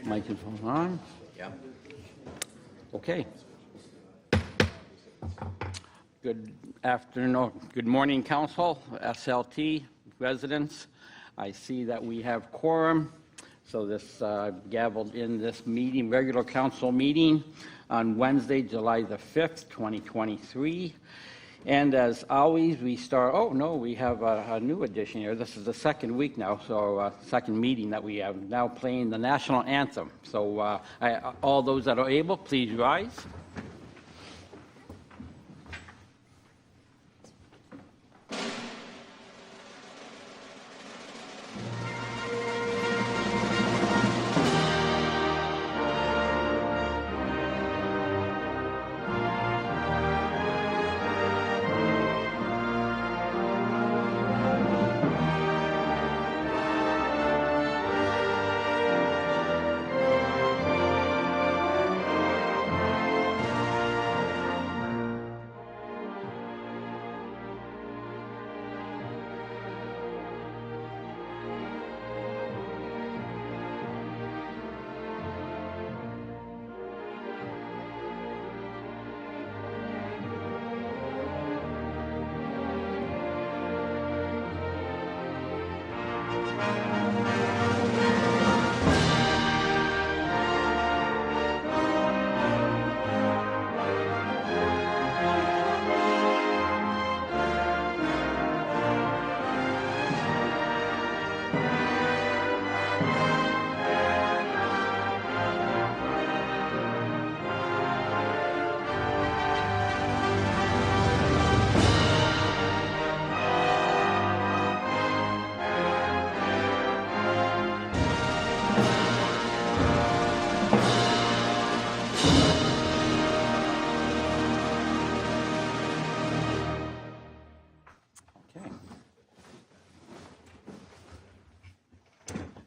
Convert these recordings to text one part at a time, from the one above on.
Microphone on. Yeah. Okay. Good afternoon, or good morning, Council, SLT, residents. I see that we have quorum, so this gavelled in this meeting, regular council meeting on Wednesday, July the 5th, 2023. And as always, we start, oh no, we have a new addition here. This is the second week now, so second meeting that we have now playing the national anthem. So all those that are able, please rise.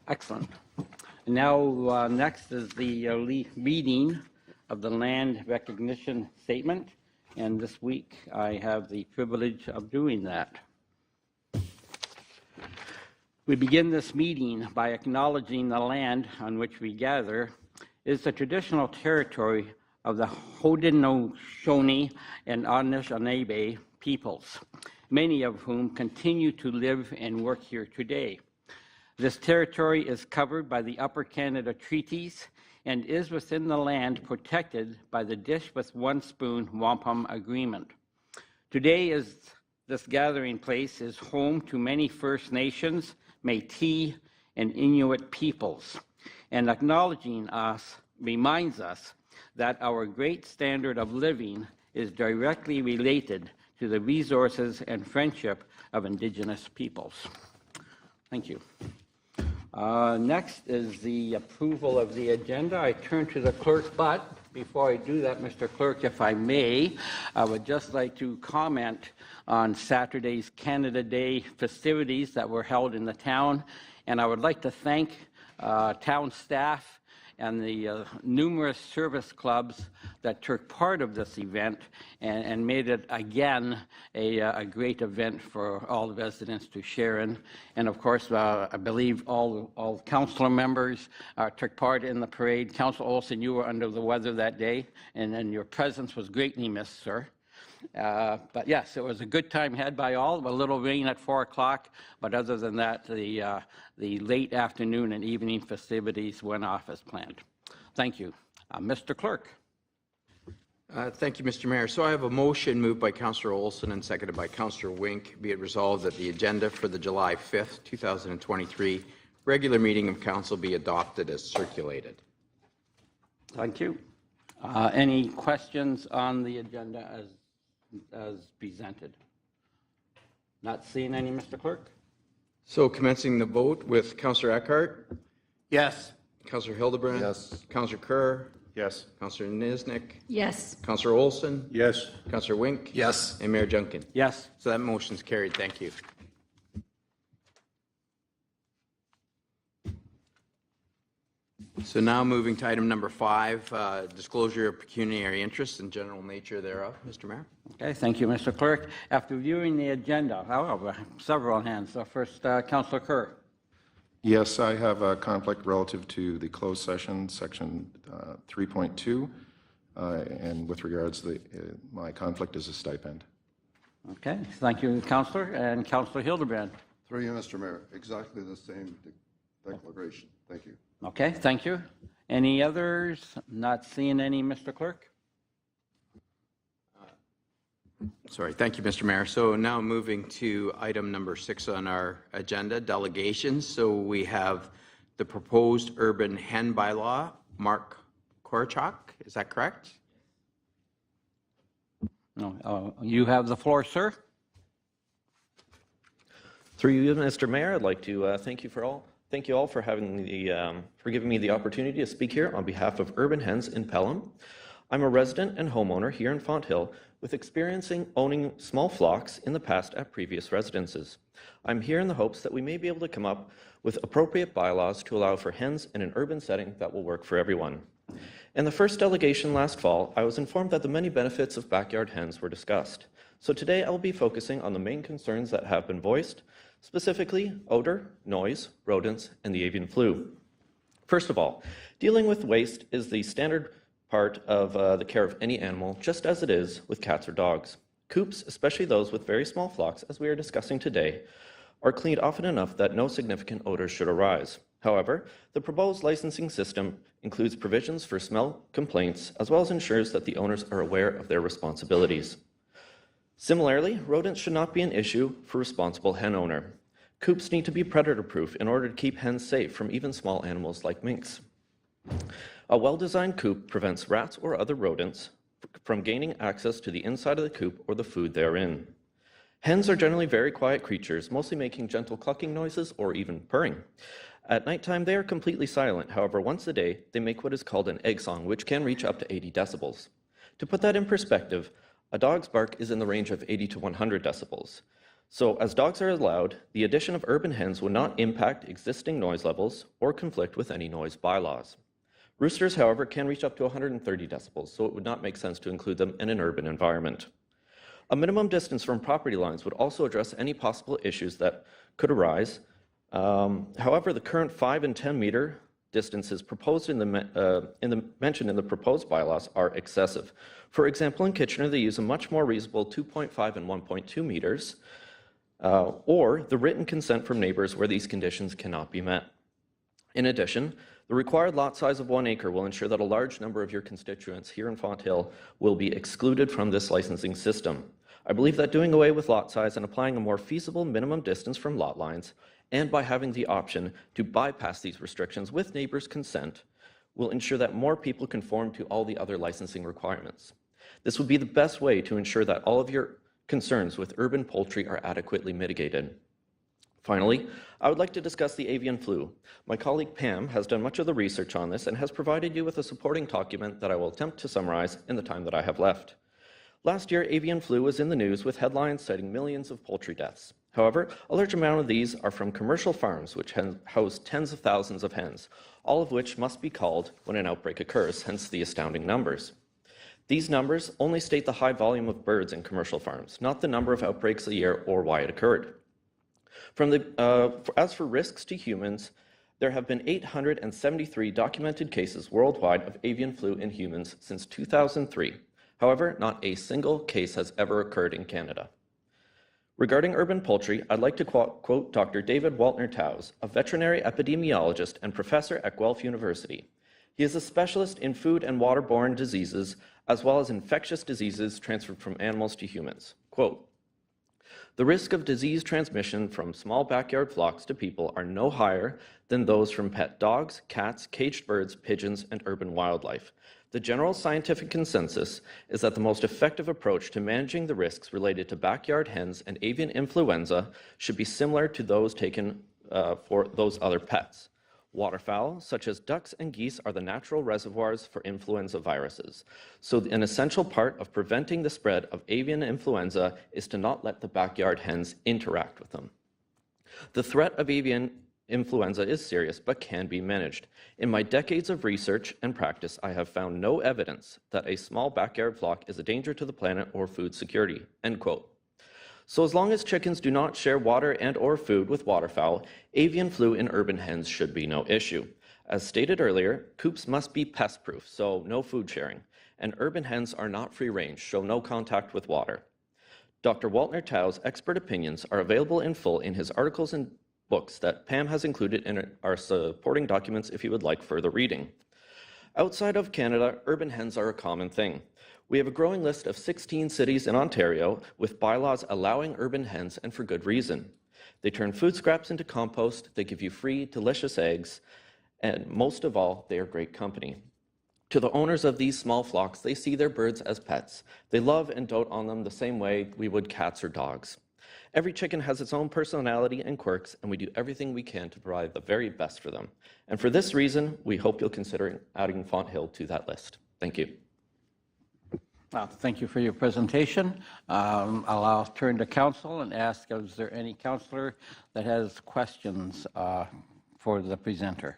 Excellent. Now, next is the reading of the land recognition statement, and this week I have the privilege of doing that. We begin this meeting by acknowledging the land on which we gather is the traditional territory of the Haudenosaunee and Anishinaabe peoples, many of whom continue to live and work here today. This territory is covered by the Upper Canada Treaties and is within the land protected by the Dish with One Spoon Wampum Agreement. Today, this gathering place is home to many First Nations, Métis, and Inuit peoples, and acknowledging us reminds us that our great standard of living is directly related to the resources and friendship of Indigenous peoples. Thank you. Next is the approval of the agenda. I turn to the clerk, but before I do that, Mr. Clerk, if I may, I would just like to comment on Saturday's Canada Day festivities that were held in the town, and I would like to thank town staff and the numerous service clubs that took part of this event and made it, again, a great event for all the residents to share in. And of course, I believe all councilor members took part in the parade. Councilor Olson, you were under the weather that day, and your presence was greatly missed, sir. But yes, it was a good time had by all. A little rain at 4 o'clock, but other than that, the late afternoon and evening festivities went off as planned. Thank you. Mr. Clerk. Thank you, Mr. Mayor. So I have a motion moved by Councillor Olson and seconded by Councillor Wink. Be it resolved that the agenda for the July 5th, 2023 regular meeting of Council be adopted as circulated. Thank you. Any questions on the agenda as presented? Not seeing any, Mr. Clerk? So commencing the vote with Councillor Eckhart. Yes. Councillor Hildebrand. Yes. Councillor Kerr. Yes. Councillor Niznik. Yes. Councillor Olson. Yes. Councillor Wink. Yes. And Mayor Junkin. Yes. So that motion's carried. Thank you. So now moving to item number 5, disclosure of pecuniary interest and general nature thereof. Mr. Mayor. Okay, thank you, Mr. Clerk. After viewing the agenda, however, several hands. First, Councillor Kerr. Yes, I have a conflict relative to the closed session, section 3.2, and with regards to my conflict is a stipend. Okay, thank you, Councillor. And Councillor Hildebrand. Through you, Mr. Mayor, exactly the same declaration. Thank you. Okay, thank you. Any others? Not seeing any, Mr. Clerk? Sorry, thank you, Mr. Mayor. So now moving to item number 6 on our agenda, delegations. So we have the proposed urban hen bylaw, Mark Korchak, is that correct? No, you have the floor, sir. Through you, Mr. Mayor, I'd like to thank you all for giving me the opportunity to speak here on behalf of Urban Hens in Pelham. I'm a resident and homeowner here in Fonthill with experiencing owning small flocks in the past at previous residences. I'm here in the hopes that we may be able to come up with appropriate bylaws to allow for hens in an urban setting that will work for everyone. In the first delegation last fall, I was informed that the many benefits of backyard hens were discussed. So today I will be focusing on the main concerns that have been voiced, specifically odor, noise, rodents, and the avian flu. First of all, dealing with waste is the standard part of the care of any animal, just as it is with cats or dogs. Coops, especially those with very small flocks, as we are discussing today, are cleaned often enough that no significant odors should arise. However, the proposed licensing system includes provisions for smell complaints, as well as ensures that the owners are aware of their responsibilities. Similarly, rodents should not be an issue for responsible hen owner. Coops need to be predator-proof in order to keep hens safe from even small animals like minks. A well-designed coop prevents rats or other rodents from gaining access to the inside of the coop or the food therein. Hens are generally very quiet creatures, mostly making gentle clucking noises or even purring. At nighttime, they are completely silent. However, once a day, they make what is called an egg song, which can reach up to 80 decibels. To put that in perspective, a dog's bark is in the range of 80 to 100 decibels. So, as dogs are allowed, the addition of urban hens would not impact existing noise levels or conflict with any noise bylaws. Roosters, however, can reach up to 130 decibels, so it would not make sense to include them in an urban environment. A minimum distance from property lines would also address any possible issues that could arise. However, the current 5 and 10 meter distances proposed mentioned in the proposed bylaws are excessive. For example, in Kitchener, they use a much more reasonable 2.5 and 1.2 meters, or the written consent from neighbors where these conditions cannot be met. In addition, the required lot size of 1 acre will ensure that a large number of your constituents here in Fonthill will be excluded from this licensing system. I believe that doing away with lot size and applying a more feasible minimum distance from lot lines, and by having the option to bypass these restrictions with neighbors' consent, will ensure that more people conform to all the other licensing requirements. This would be the best way to ensure that all of your concerns with urban poultry are adequately mitigated. Finally, I would like to discuss the avian flu. My colleague Pam has done much of the research on this and has provided you with a supporting document that I will attempt to summarize in the time that I have left. Last year, avian flu was in the news with headlines citing millions of poultry deaths. However, a large amount of these are from commercial farms which house tens of thousands of hens, all of which must be called when an outbreak occurs, hence the astounding numbers. These numbers only state the high volume of birds in commercial farms, not the number of outbreaks a year or why it occurred. As for risks to humans, there have been 873 documented cases worldwide of avian flu in humans since 2003. However, not a single case has ever occurred in Canada. Regarding urban poultry, I'd like to quote Dr. David Waltner-Towse, a veterinary epidemiologist and professor at Guelph University. He is a specialist in food and waterborne diseases, as well as infectious diseases transferred from animals to humans. Quote, "The risk of disease transmission from small backyard flocks to people are no higher than those from pet dogs, cats, caged birds, pigeons, and urban wildlife. The general scientific consensus is that the most effective approach to managing the risks related to backyard hens and avian influenza should be similar to those taken for those other pets. Waterfowl, such as ducks and geese, are the natural reservoirs for influenza viruses. So an essential part of preventing the spread of avian influenza is to not let the backyard hens interact with them. The threat of avian influenza is serious but can be managed. In my decades of research and practice, I have found no evidence that a small backyard flock is a danger to the planet or food security." End quote. So as long as chickens do not share water and/or food with waterfowl, avian flu in urban hens should be no issue. As stated earlier, coops must be pest-proof, so no food sharing, and urban hens are not free-range, so no contact with water. Dr. Waltner Tau's expert opinions are available in full in his articles and books that Pam has included in our supporting documents if you would like further reading. Outside of Canada, urban hens are a common thing. We have a growing list of 16 cities in Ontario with bylaws allowing urban hens, and for good reason. They turn food scraps into compost, they give you free, delicious eggs, and most of all, they are great company. To the owners of these small flocks, they see their birds as pets. They love and dote on them the same way we would cats or dogs. Every chicken has its own personality and quirks, and we do everything we can to provide the very best for them. And for this reason, we hope you'll consider adding Fonthill to that list. Thank you. Thank you for your presentation. I'll turn to council and ask, is there any councillor that has questions for the presenter?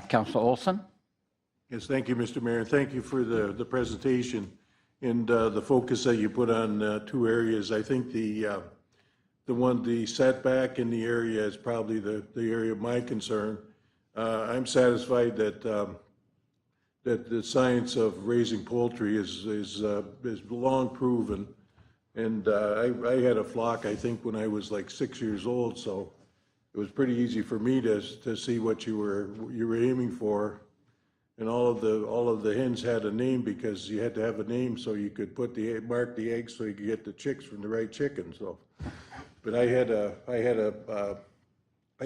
Councillor Olson? Yes, thank you, Mr. Mayor. Thank you for the presentation and the focus that you put on two areas. I think the setback in the area is probably the area of my concern. I'm satisfied that that the science of raising poultry is long proven. And I had a flock, I think, when I was like 6 years old, so it was pretty easy for me to see what you were aiming for. And all of the hens had a name because you had to have a name so you could mark the eggs so you could get the chicks from the right chicken. So, but I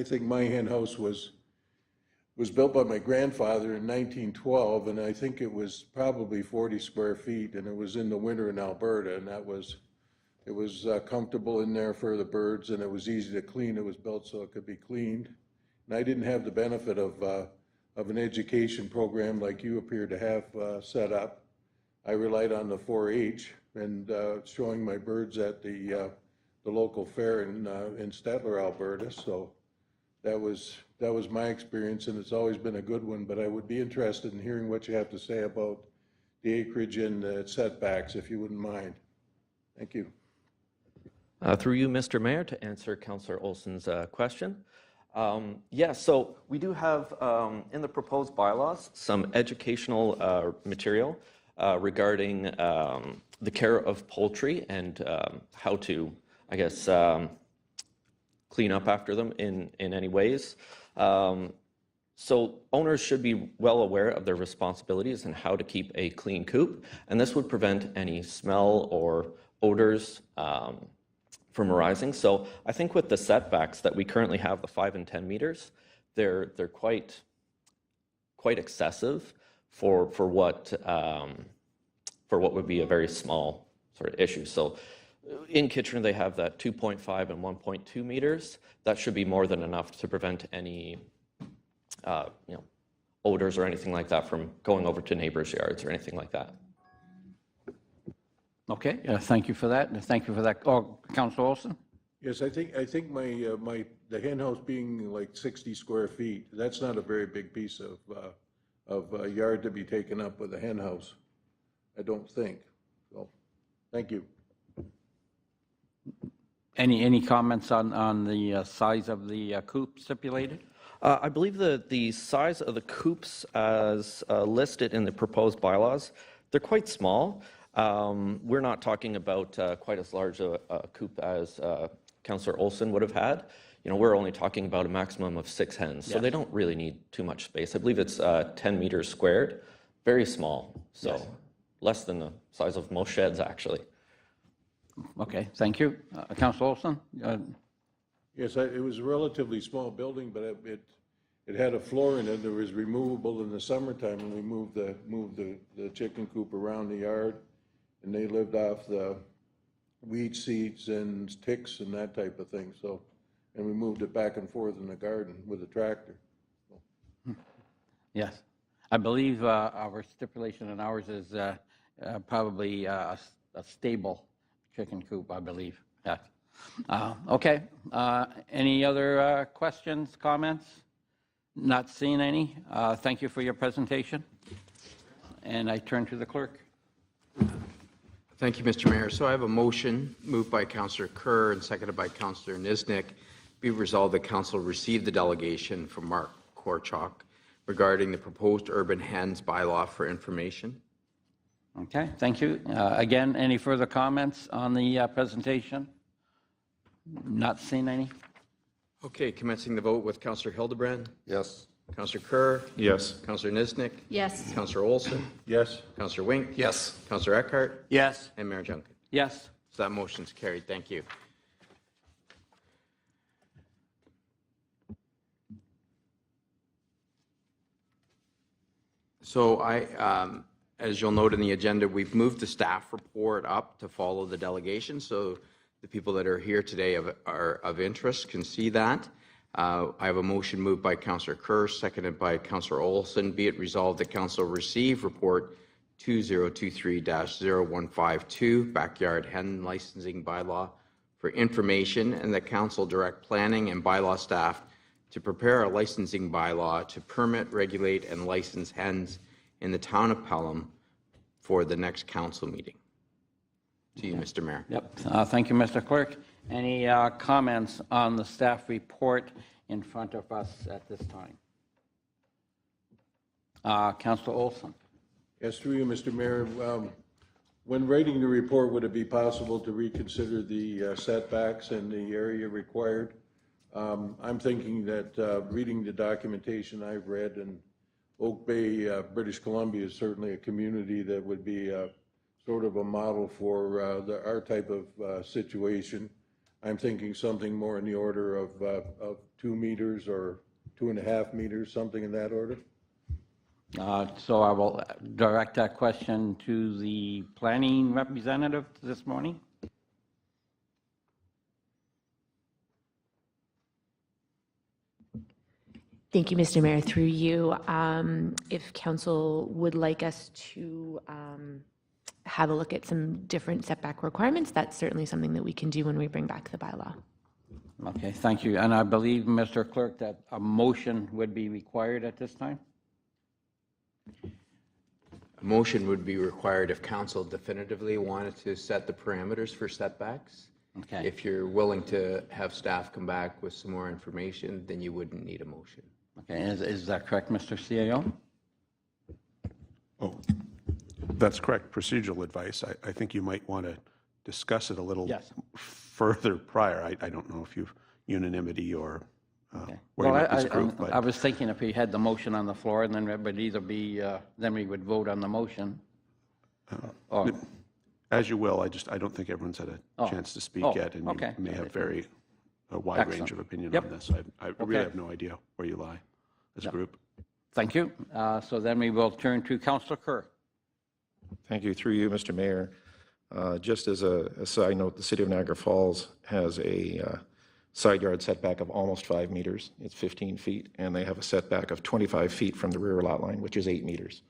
think my hen house was built by my grandfather in 1912, and I think it was probably 40 square feet, and it was in the winter in Alberta, and it was comfortable in there for the birds, and it was easy to clean. It was built so it could be cleaned, and I didn't have the benefit of an education program like you appear to have set up. I relied on the 4-H and showing my birds at the local fair in Stettler, Alberta. So that was my experience, and it's always been a good one. But I would be interested in hearing what you have to say about the acreage and the setbacks, if you wouldn't mind. Thank you. Through you, Mr. Mayor, to answer Councillor Olson's question. Yes, so we do have in the proposed bylaws some educational material regarding the care of poultry and how to, I guess, clean up after them in any ways. So owners should be well aware of their responsibilities and how to keep a clean coop, and this would prevent any smell or odors from arising. So I think with the setbacks that we currently have, the 5 and 10 meters, they're quite excessive for what would be a very small sort of issue. So in Kitchener, they have that 2.5 and 1.2 meters. That should be more than enough to prevent any odors or anything like that from going over to neighbors' yards or anything like that. Okay, thank you for that. Thank you for that. Oh, Councillor Olson? Yes, I think the hen house being like 60 square feet, that's not a very big piece of yard to be taken up with a hen house, I don't think. So, thank you. Any comments on the size of the coop stipulated? I believe that the size of the coops as listed in the proposed bylaws, they're quite small. We're not talking about quite as large a coop as Councillor Olson would have had. We're only talking about a maximum of 6 hens, so they don't really need too much space. I believe it's 10 meters squared, very small, so less than the size of most sheds, actually. Okay, thank you. Councillor Olson? Yes, it was a relatively small building, but it had a floor in it that was removable in the summertime, and we moved the chicken coop around the yard, and they lived off the weed seeds and ticks and that type of thing. So, and we moved it back and forth in the garden with a tractor. Yes. I believe our stipulation in ours is probably a stable chicken coop, I believe. Yes. Okay. Any other questions, comments? Not seeing any. Thank you for your presentation. And I turn to the clerk. Thank you, Mr. Mayor. So I have a motion moved by Councillor Kerr and seconded by Councillor Niznik. Be resolved that Council receive the delegation from Mark Korchak regarding the proposed urban hens bylaw for information. Okay, thank you. Again, any further comments on the presentation? Not seeing any? Okay, commencing the vote with Councillor Hildebrand, Yes. Councillor Kerr, Yes. Councillor Niznik, Yes. Councillor Olson, Yes. Councillor Wink, Yes. Councillor Eckhart, Yes. and Mayor Junkin. Yes. So that motion's carried. Thank you. So as you'll note in the agenda, we've moved the staff report up to follow the delegation. So the people that are here today are of interest can see that. I have a motion moved by Councillor Kerr, seconded by Councillor Olson. Be it resolved that Council receive report 2023-0152, backyard hen licensing bylaw for information, and that Council direct planning and bylaw staff to prepare a licensing bylaw to permit, regulate, and license hens in the town of Pelham for the next council meeting. To you, Mr. Mayor. Yep. Thank you, Mr. Clerk. Any comments on the staff report in front of us at this time? Councillor Olson. Yes, through you, Mr. Mayor. When writing the report, would it be possible to reconsider the setbacks and the area required? I'm thinking that reading the documentation I've read, and Oak Bay, British Columbia is certainly a community that would be sort of a model for our type of situation. I'm thinking something more in the order of 2 meters or 2.5 meters, something in that order. So I will direct that question to the planning representative this morning. Thank you, Mr. Mayor. Through you, if council would like us to have a look at some different setback requirements, that's certainly something that we can do when we bring back the bylaw. Okay, thank you. And I believe, Mr. Clerk, that a motion would be required at this time? A motion would be required if council definitively wanted to set the parameters for setbacks. Okay. If you're willing to have staff come back with some more information, then you wouldn't need a motion. Okay, is that correct, Mr. CAO? Oh, that's correct. Procedural advice. I think you might want to discuss it a little Yes. further prior. I don't know if you've unanimity or Okay. where you Well, might disagree, but I was thinking if we had the motion on the floor, and then it would either be, then we would vote on the motion. Or, as you will. I don't think everyone's had a Oh. chance to speak Oh, yet, and okay. you may have a wide Excellent. range of opinion Yep. on this. I really Okay. have no idea where you lie as a group. thank you. So then we will turn to Councillor Kerr. Thank you. Through you, Mr. Mayor. Just as a side note, the city of Niagara Falls has a side yard setback of almost 5 meters. It's 15 feet, and they have a setback of 25 feet from the rear lot line, which is 8 meters.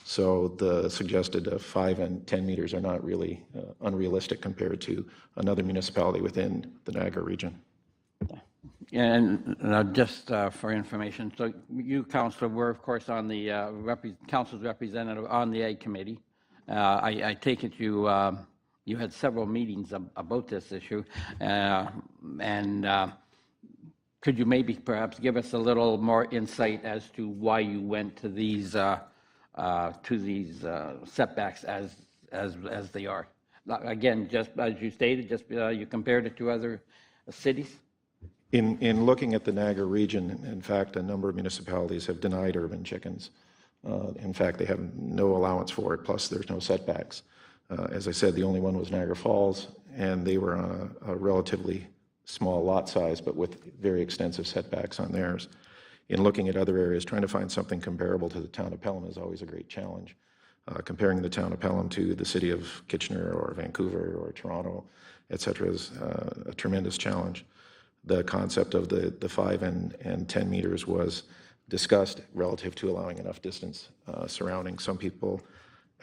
So the suggested 5 and 10 meters are not really unrealistic compared to another municipality within the Niagara region. And just for information, so you, Councillor, were of course on the council's representative on the Ag Committee. I take it you had several meetings about this issue, and could you maybe perhaps give us a little more insight as to why you went to these setbacks as they are? Again, just as you stated, just you compared it to other cities. In looking at the Niagara region, in fact, a number of municipalities have denied urban chickens. In fact, they have no allowance for it, plus there's no setbacks. As I said, the only one was Niagara Falls, and they were on a relatively small lot size, but with very extensive setbacks on theirs. In looking at other areas, trying to find something comparable to the town of Pelham is always a great challenge. Comparing the town of Pelham to the city of Kitchener or Vancouver or Toronto, et cetera, is a tremendous challenge. The concept of the 5 and 10 meters was discussed relative to allowing enough distance surrounding. Some people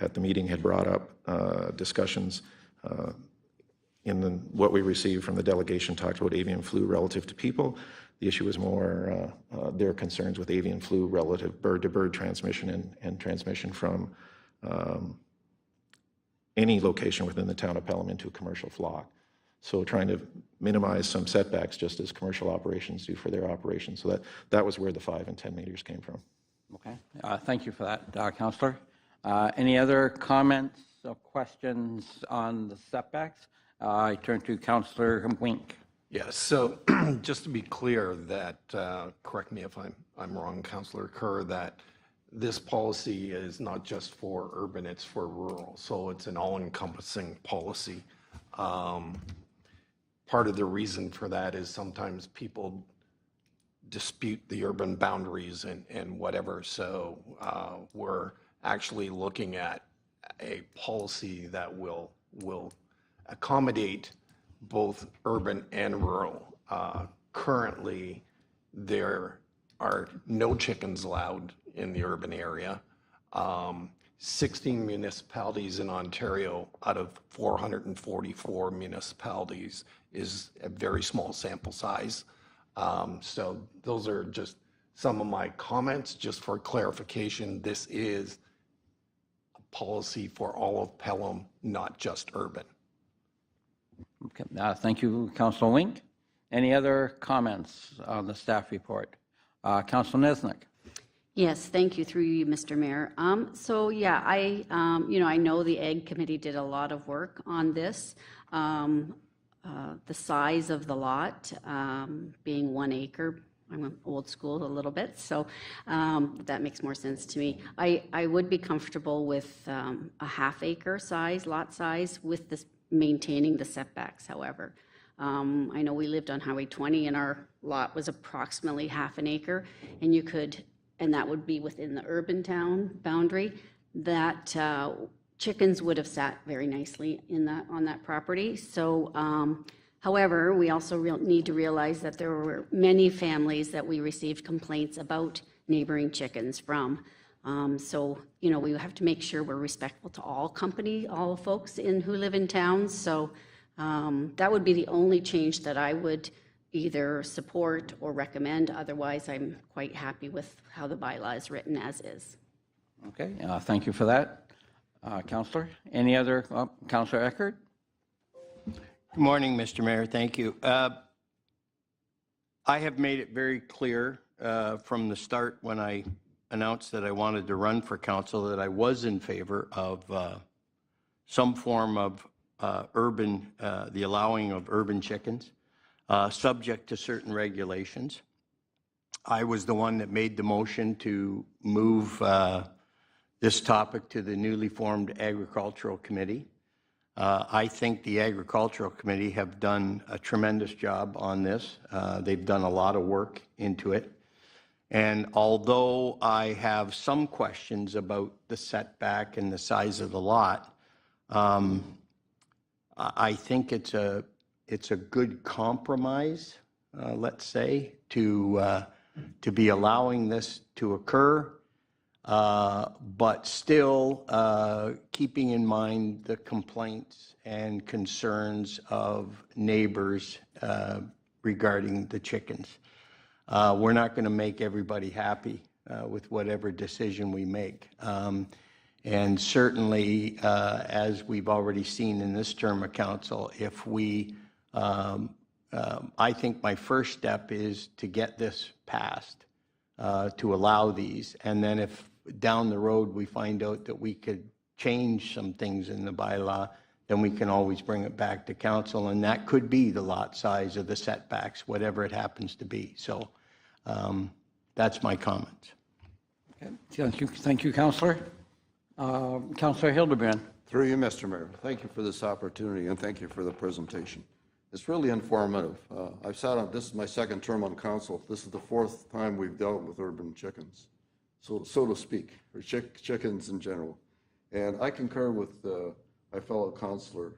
at the meeting had brought up discussions what we received from the delegation talked about avian flu relative to people. The issue was more their concerns with avian flu relative bird-to-bird transmission and transmission from any location within the town of Pelham into a commercial flock. So trying to minimize some setbacks just as commercial operations do for their operations. So that was where the 5 and 10 meters came from. Okay, thank you for that, Councillor. Any other comments or questions on the setbacks? I turn to Councillor Wink. Yes, so just to be clear that, correct me if I'm wrong, Councillor Kerr, that this policy is not just for urban, it's for rural. So it's an all-encompassing policy. Part of the reason for that is sometimes people dispute the urban boundaries and whatever. So we're actually looking at a policy that will accommodate both urban and rural. Currently, there are no chickens allowed in the urban area. 16 municipalities in Ontario out of 444 municipalities is a very small sample size. So those are just some of my comments. Just for clarification, this is a policy for all of Pelham, not just urban. Okay, thank you, Councillor Wink. Any other comments on the staff report? Councillor Nesnick. Yes, thank you, through you, Mr. Mayor. So yeah, I know the Ag Committee did a lot of work on this. The size of the lot being 1 acre, I'm old school a little bit, so that makes more sense to me. I would be comfortable with a half-acre size, lot size, with this maintaining the setbacks, however. I know we lived on Highway 20 and our lot was approximately half an acre, and that would be within the urban town boundary, that chickens would have sat very nicely on that property. So, however, we also need to realize that there were many families that we received complaints about neighboring chickens from. So, we have to make sure we're respectful to all folks who live in towns. So that would be the only change that I would either support or recommend. Otherwise, I'm quite happy with how the bylaw is written as is. Okay, thank you for that. Councillor, any other? Councillor Eckert? Good morning, Mr. Mayor. Thank you. I have made it very clear from the start when I announced that I wanted to run for council that I was in favor of some form of the allowing of urban chickens, subject to certain regulations. I was the one that made the motion to move this topic to the newly formed Agricultural Committee. I think the Agricultural Committee have done a tremendous job on this. They've done a lot of work into it. And although I have some questions about the setback and the size of the lot, I think it's a good compromise, let's say, to be allowing this to occur, but still keeping in mind the complaints and concerns of neighbors regarding the chickens. We're not going to make everybody happy with whatever decision we make. And certainly, as we've already seen in this term of council, if we, I think my first step is to get this passed, to allow these. And then if down the road we find out that we could change some things in the bylaw, then we can always bring it back to council. And that could be the lot size or the setbacks, whatever it happens to be. So that's my comments. Okay. Thank you, Councillor. Councillor Hildebrand. Through you, Mr. Mayor, thank you for this opportunity and thank you for the presentation. It's really informative. I've sat on, this is my second term on council. This is the fourth time we've dealt with urban chickens, so to speak, or chickens in general. And I concur with my fellow councillor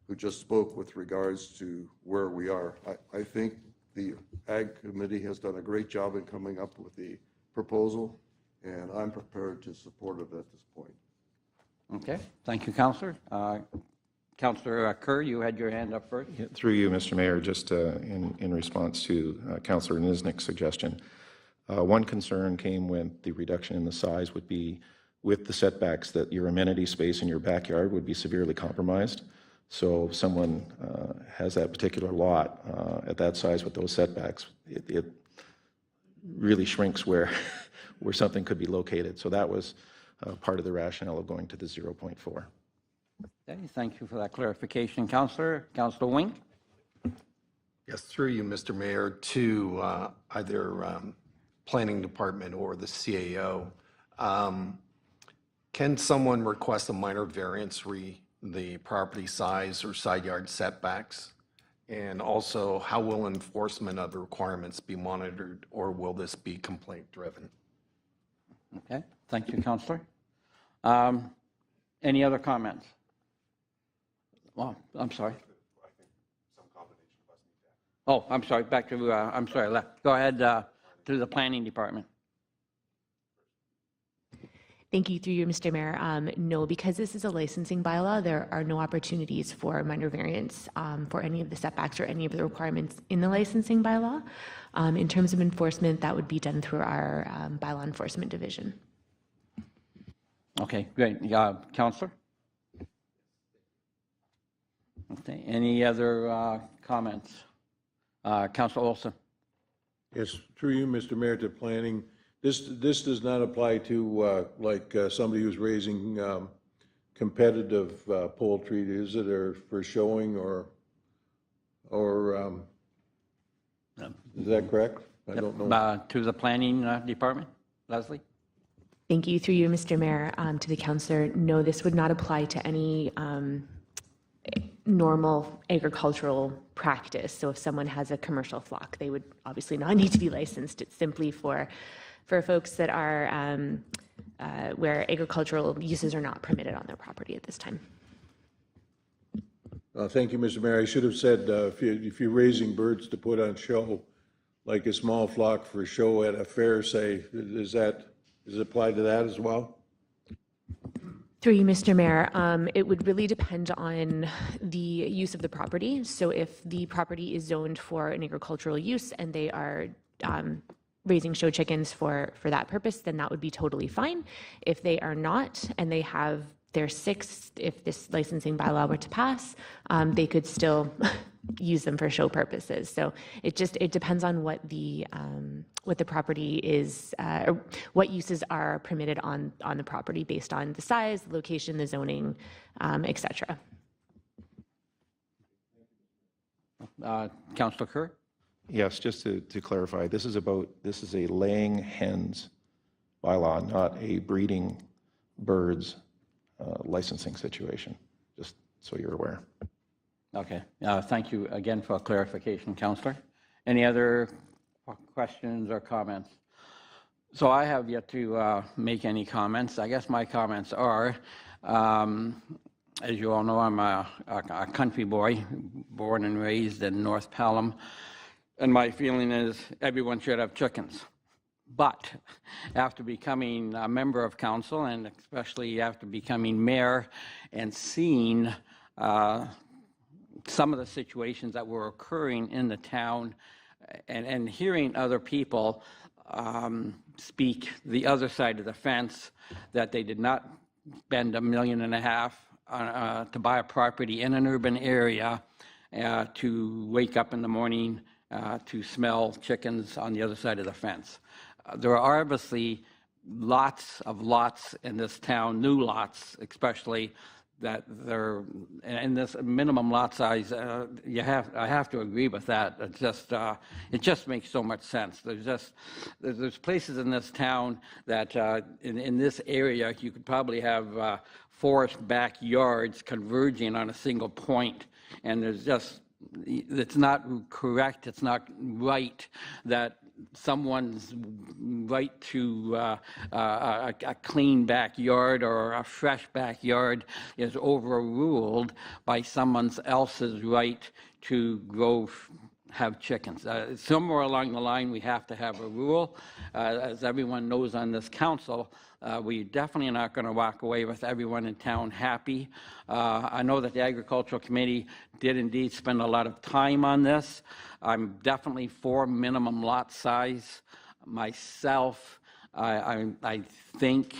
who just spoke with regards to where we are. I think the Ag Committee has done a great job in coming up with the proposal, and I'm prepared to support it at this point. Okay, thank you, Councillor. Councillor Kerr, you had your hand up first. Yeah, through you, Mr. Mayor, just in response to Councillor Nisnick's suggestion. One concern came when the reduction in the size would be with the setbacks that your amenity space in your backyard would be severely compromised. So if someone has that particular lot at that size with those setbacks, it really shrinks where, where something could be located. So that was part of the rationale of going to the 0.4. Okay, thank you for that clarification, Councillor. Councillor Wing? Yes, through you, Mr. Mayor, to either Planning Department or the CAO. Can someone request a minor variance the property size or side yard setbacks? And also, how will enforcement of the requirements be monitored, or will this be complaint driven? Okay, thank you, Councillor. Any other comments? Well, I'm sorry. Oh, I'm sorry, back to, I'm sorry, left. Go ahead to the Planning Department. Thank you, through you, Mr. Mayor. No, because this is a licensing bylaw, there are no opportunities for minor variance for any of the setbacks or any of the requirements in the licensing bylaw. In terms of enforcement, that would be done through our bylaw enforcement division. Okay, great. Councillor? Okay, any other comments? Councillor Olson? Yes, through you, Mr. Mayor, to planning. This does not apply to like somebody who's raising competitive poultry, is it, or for showing, or is that correct? I don't know. To the Planning Department, Leslie? Thank you, through you, Mr. Mayor, to the councillor. No, this would not apply to any normal agricultural practice. So if someone has a commercial flock, they would obviously not need to be licensed. It's simply for folks that are where agricultural uses are not permitted on their property at this time. Thank you, Mr. Mayor. I should have said if you're raising birds to put on show, like a small flock for show at a fair, say, does it apply to that as well? Through you, Mr. Mayor, it would really depend on the use of the property. So if the property is zoned for an agricultural use and they are raising show chickens for that purpose, then that would be totally fine. If they are not, and they have their six, if this licensing bylaw were to pass, they could still use them for show purposes. So it depends on what the property is, or what uses are permitted on the property based on the size, the location, the zoning, etc. Councillor Kerr? Yes, just to clarify, this is a laying hens bylaw, not a breeding birds licensing situation, just so you're aware. Okay, thank you again for clarification, Councillor. Any other questions or comments? So I have yet to make any comments. I guess my comments are, as you all know, I'm a country boy, born and raised in North Pelham, and my feeling is everyone should have chickens. But after becoming a member of council, and especially after becoming mayor and seeing some of the situations that were occurring in the town, and hearing other people speak the other side of the fence, that they did not spend $1.5 million to buy a property in an urban area to wake up in the morning to smell chickens on the other side of the fence. There are obviously lots in this town, new lots especially, that they're in this minimum lot size. I have to agree with that. It just makes so much sense. There's places in this town that in this area you could probably have forest backyards converging on a single point, and it's not correct. It's not right that someone's right to a clean backyard or a fresh backyard is overruled by someone else's right to go have chickens. Somewhere along the line, we have to have a rule. As everyone knows on this council, we definitely are not going to walk away with everyone in town happy. I know that the Agricultural Committee did indeed spend a lot of time on this. I'm definitely for minimum lot size myself. I think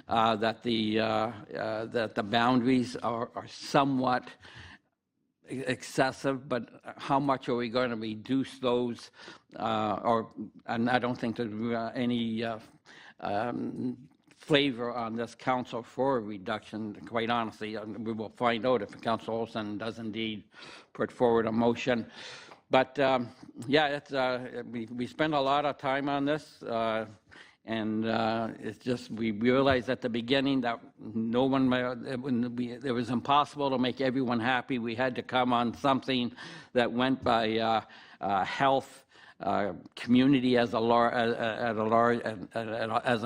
that the boundaries are somewhat excessive, but how much are we going to reduce those? And I don't think there's any flavor on this council for a reduction, quite honestly. We will find out if Council Olson does indeed put forward a motion. But yeah, it's, we spend a lot of time on this, and it's just, we realized at the beginning that no one, it was impossible to make everyone happy. We had to come on something that went by health, community as a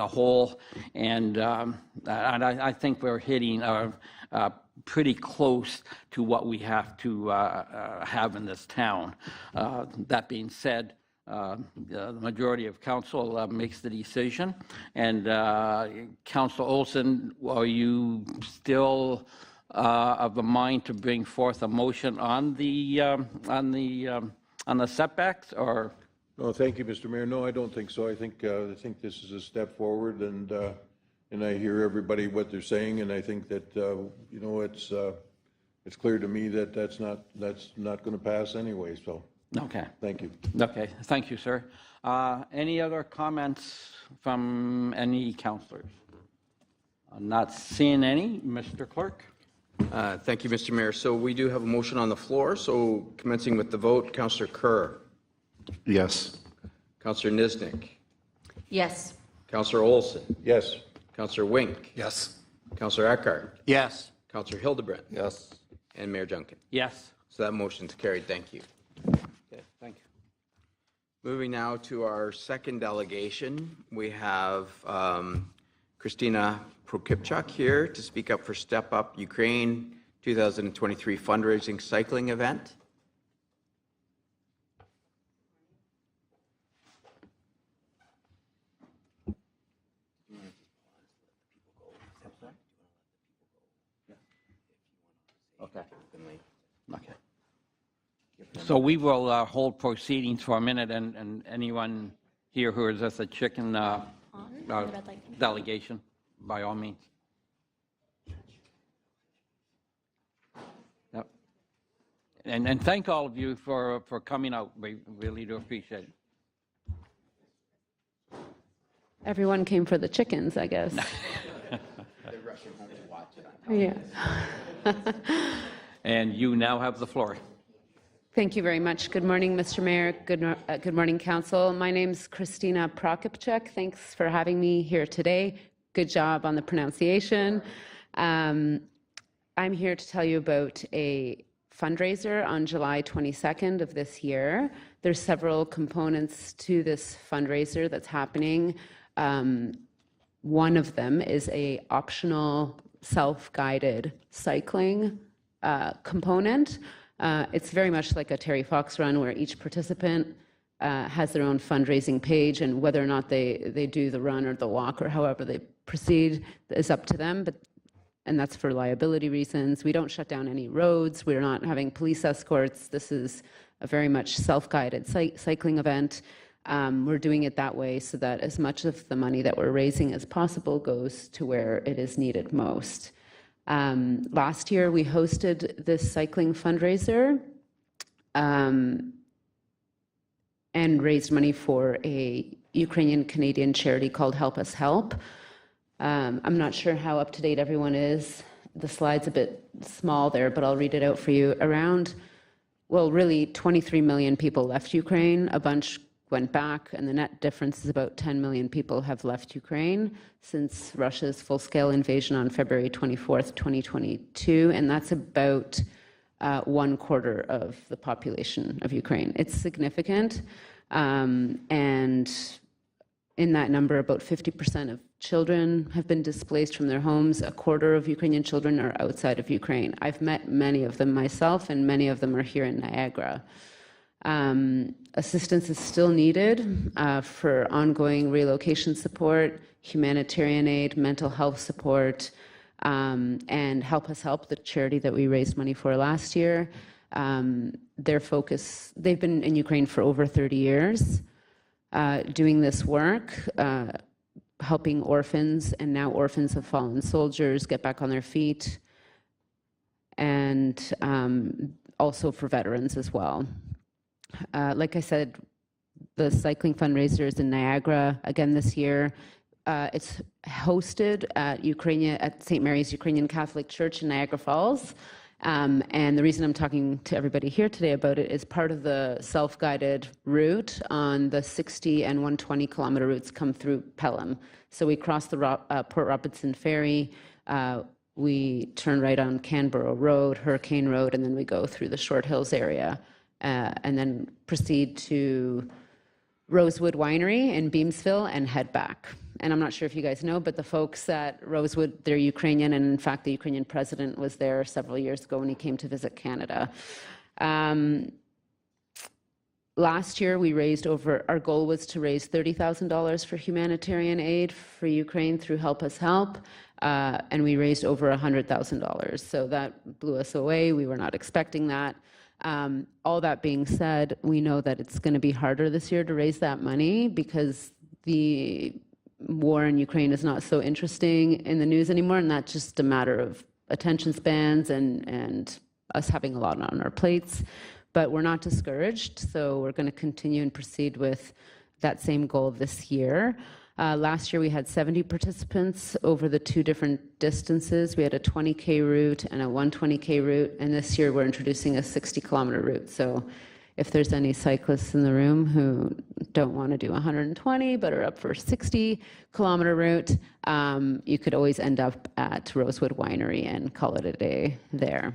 whole, and I think we're hitting pretty close to what we have to have in this town. That being said, the majority of council makes the decision, and Councilor Olson, are you still of the mind to bring forth a motion on the setbacks, or? No, thank you, Mr. Mayor. No, I don't think so. I think this is a step forward, and I hear everybody what they're saying, and I think that you know, it's clear to me that that's not going to pass anyway. So. Okay. Thank you. Okay. Thank you, sir. Any other comments from any councilors? I'm not seeing any. Mr. Clerk. Thank you, Mr. Mayor. So we do have a motion on the floor. So commencing with the vote, Councillor Kerr. Yes. Councillor Niznik. Yes. Councillor Olson. Yes. Councillor Wink. Yes. Councillor Eckhart. Yes. Councillor Hildebrand. Yes. And Mayor Junkin. Yes. So that motion's carried. Thank you. Okay. Thank you. Moving now to our second delegation, we have Christina Prokipchuk here to speak up for Step Up Ukraine 2023 fundraising cycling event. Okay. Okay. So we will hold proceedings for a minute, and anyone here who is just a chicken delegation, by all means. Yep. And thank all of you for coming out. We really do appreciate it. Everyone came for the chickens, I guess. They're rushing home to watch it. Yeah. And you now have the floor. Thank you very much. Good morning, Mr. Mayor. Good morning, Council. My name's Christina Prokipchuk. Thanks for having me here today. Good job on the pronunciation. I'm here to tell you about a fundraiser on July 22nd of this year. There's several components to this fundraiser that's happening. One of them is a optional self-guided cycling component. It's very much like a Terry Fox run, where each participant has their own fundraising page, and whether or not they do the run or the walk or however they proceed is up to them. And that's for liability reasons. We don't shut down any roads. We're not having police escorts. This is a very much self-guided cycling event. We're doing it that way so that as much of the money that we're raising as possible goes to where it is needed most. Last year, we hosted this cycling fundraiser and raised money for a Ukrainian-Canadian charity called Help Us Help. I'm not sure how up-to-date everyone is. The slide's a bit small there, but I'll read it out for you. Really 23 million people left Ukraine. A bunch went back, and the net difference is about 10 million people have left Ukraine since Russia's full-scale invasion on February 24th, 2022, and that's about 1/4 of the population of Ukraine. It's significant, and in that number, about 50% of children have been displaced from their homes. 1/4 of Ukrainian children are outside of Ukraine. I've met many of them myself, and many of them are here in Niagara. Assistance is still needed for ongoing relocation support, humanitarian aid, mental health support, and Help Us Help, the charity that we raised money for last year. They've been in Ukraine for over 30 years doing this work. helping orphans and now orphans of fallen soldiers get back on their feet, and also for veterans as well. Like I said, the cycling fundraiser is in Niagara again this year. It's hosted at St. Mary's Ukrainian Catholic Church in Niagara Falls. And the reason I'm talking to everybody here today about it is part of the self-guided route on the 60 and 120 kilometer routes come through Pelham. So we cross the Port Robertson Ferry, we turn right on Canberra Road, Hurricane Road, and then we go through the Short Hills area, and then proceed to Rosewood Winery in Beamsville and head back. And I'm not sure if you guys know, but the folks at Rosewood, they're Ukrainian, and in fact, the Ukrainian president was there several years ago when he came to visit Canada. Last year, our goal was to raise $30,000 for humanitarian aid for Ukraine through Help Us Help, and we raised over $100,000. So that blew us away. We were not expecting that. All that being said, we know that it's going to be harder this year to raise that money because the war in Ukraine is not so interesting in the news anymore, and that's just a matter of attention spans and us having a lot on our plates. But we're not discouraged, so we're going to continue and proceed with that same goal this year. Last year we had 70 participants over the 2 different distances. We had a 20K route and a 120K route, and this year we're introducing a 60-kilometer route. So if there's any cyclists in the room who don't want to do 120 but are up for a 60-kilometer route, you could always end up at Rosewood Winery and call it a day there.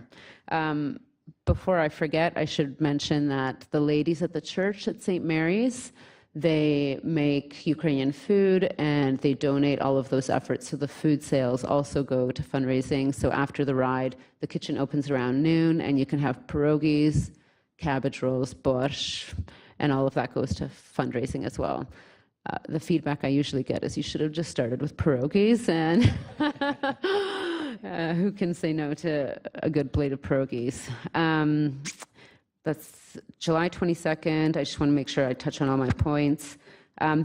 Before I forget, I should mention that the ladies at the church at St. Mary's, they make Ukrainian food and they donate all of those efforts. So the food sales also go to fundraising. So after the ride, the kitchen opens around noon and you can have pierogies, cabbage rolls, borscht, and all of that goes to fundraising as well. The feedback I usually get is you should have just started with pierogies, and who can say no to a good plate of pierogies? That's July 22nd. I just want to make sure I touch on all my points.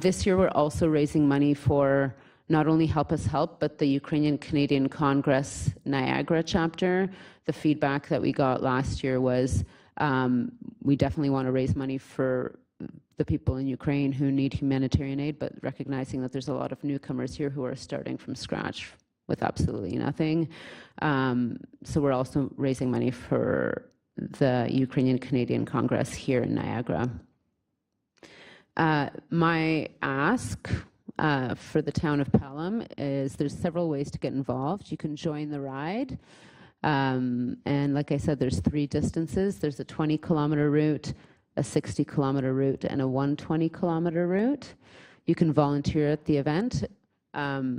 This year, we're also raising money for not only Help Us Help, but the Ukrainian Canadian Congress Niagara chapter. The feedback that we got last year was we definitely want to raise money for the people in Ukraine who need humanitarian aid, but recognizing that there's a lot of newcomers here who are starting from scratch with absolutely nothing. So we're also raising money for the Ukrainian Canadian Congress here in Niagara. My ask for the town of Pelham is there's several ways to get involved. You can join the ride. And like I said, there's 3 distances. There's a 20-kilometer route, a 60-kilometer route, and a 120-kilometer route. You can volunteer at the event.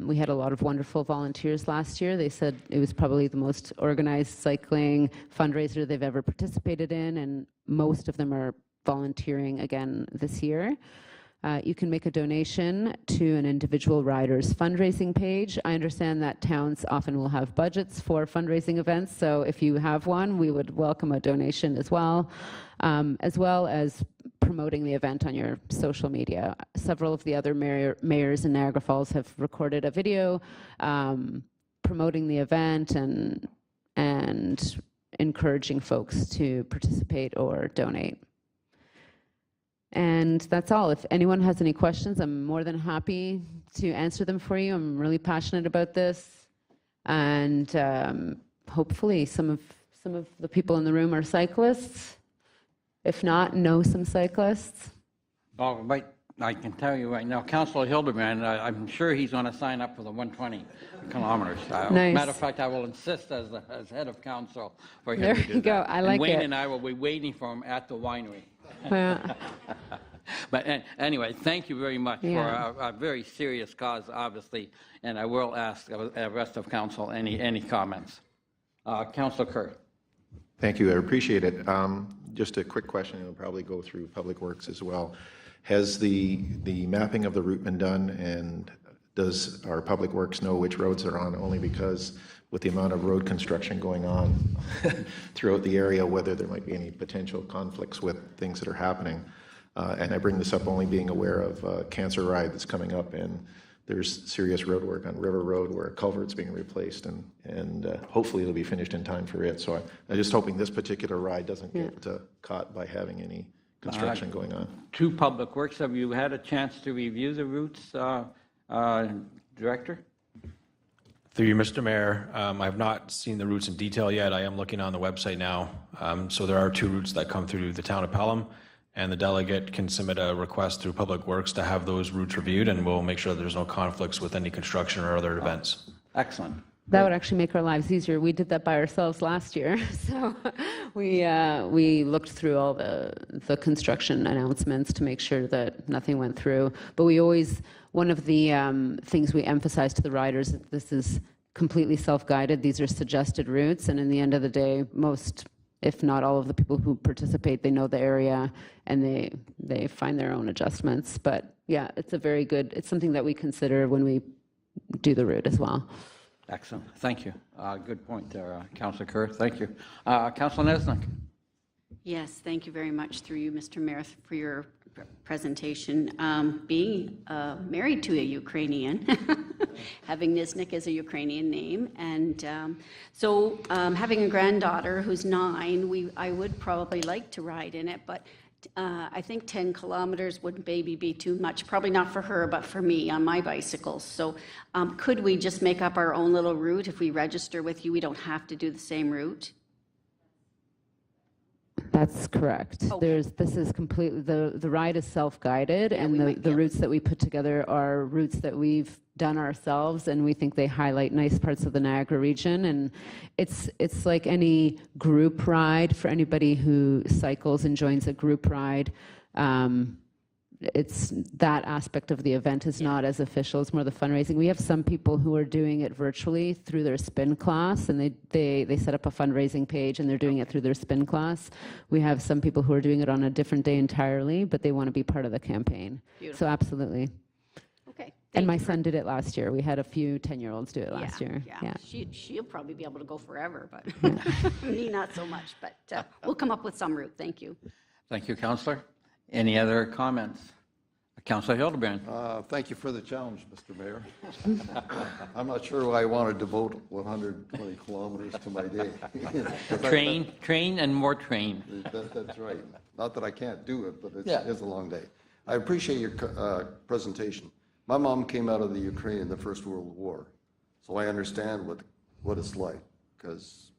We had a lot of wonderful volunteers last year. They said it was probably the most organized cycling fundraiser they've ever participated in, and most of them are volunteering again this year. You can make a donation to an individual rider's fundraising page. I understand that towns often will have budgets for fundraising events, so if you have one, we would welcome a donation as well as promoting the event on your social media. Several of the other mayors in Niagara Falls have recorded a video promoting the event and encouraging folks to participate or donate. And that's all. If anyone has any questions, I'm more than happy to answer them for you. I'm really passionate about this. And hopefully some of the people in the room are cyclists. If not, know some cyclists. Well, right, I can tell you right now, Councillor Hildebrand, I'm sure he's going to sign up for the 120 kilometers. Nice. Matter of fact, I will insist as head of council for him There to do you go. that. I like and Wayne it. and I will be waiting for him at the winery. But anyway, thank you very much Yeah. for a very serious cause, obviously, and I will ask the rest of council any comments. Councillor Kerr. Thank you. I appreciate it. Just a quick question. It'll probably go through Public Works as well. Has the mapping of the route been done, and does our Public Works know which roads are on? Only because with the amount of road construction going on throughout the area, whether there might be any potential conflicts with things that are happening. And I bring this up only being aware of Cancer Ride that's coming up in there's serious road work on River Road where a culvert's being replaced, and hopefully it'll be finished in time for it. So I'm just hoping this particular ride doesn't get caught by having any construction going on. To Public Works, have you had a chance to review the routes, Director? Through you, Mr. Mayor, I've not seen the routes in detail yet. I am looking on the website now. So there are 2 routes that come through the town of Pelham, and the delegate can submit a request through Public Works to have those routes reviewed, and we'll make sure that there's no conflicts with any construction or other events. Excellent. That would actually make our lives easier. We did that by ourselves last year. So we looked through all the construction announcements to make sure that nothing went through. But we always, one of the things we emphasize to the riders, that this is completely self-guided. These are suggested routes. And in the end of the day, most, if not all of the people who participate, they know the area and they find their own adjustments. But yeah, it's a very good, it's something that we consider when we do the route as well. Excellent. Thank you. Good point there, Councillor Kerr. Thank you. Councillor Nesnick. Yes, thank you very much through you, Mr. Mayor, for your presentation. Being married to a Ukrainian, having Niznik as a Ukrainian name, and so having a granddaughter who's 9, I would probably like to ride in it, but I think 10 kilometers would maybe be too much, probably not for her, but for me on my bicycles. So could we just make up our own little route? If we register with you, we don't have to do the same route? That's correct. Okay. This is completely, the ride is self-guided, and the routes that we put together are routes that we've done ourselves, and we think they highlight nice parts of the Niagara region. And it's like any group ride for anybody who cycles and joins a group ride. It's that aspect of the event is not as official. It's more the fundraising. We have some people who are doing it virtually through their spin class, and they set up a fundraising page and they're doing it through their spin class. We have some people who are doing it on a different day entirely, but they want to be part of the campaign. Beautiful. So absolutely. Okay. And my son did it last year. We had a few 10-year-olds do it last year. Yeah. She'll probably be able to go forever, but me not so much. But we'll come up with some route. Thank you. Thank you, Councillor. Any other comments? Councillor Hildebrand. Thank you for the challenge, Mr. Mayor. I'm not sure I want to devote 120 kilometers to my day. Train and more train. That's right. Not that I can't do it, but it's a long day. I appreciate your presentation. My mom came out of the Ukraine in the First World War, so I understand what it's like, because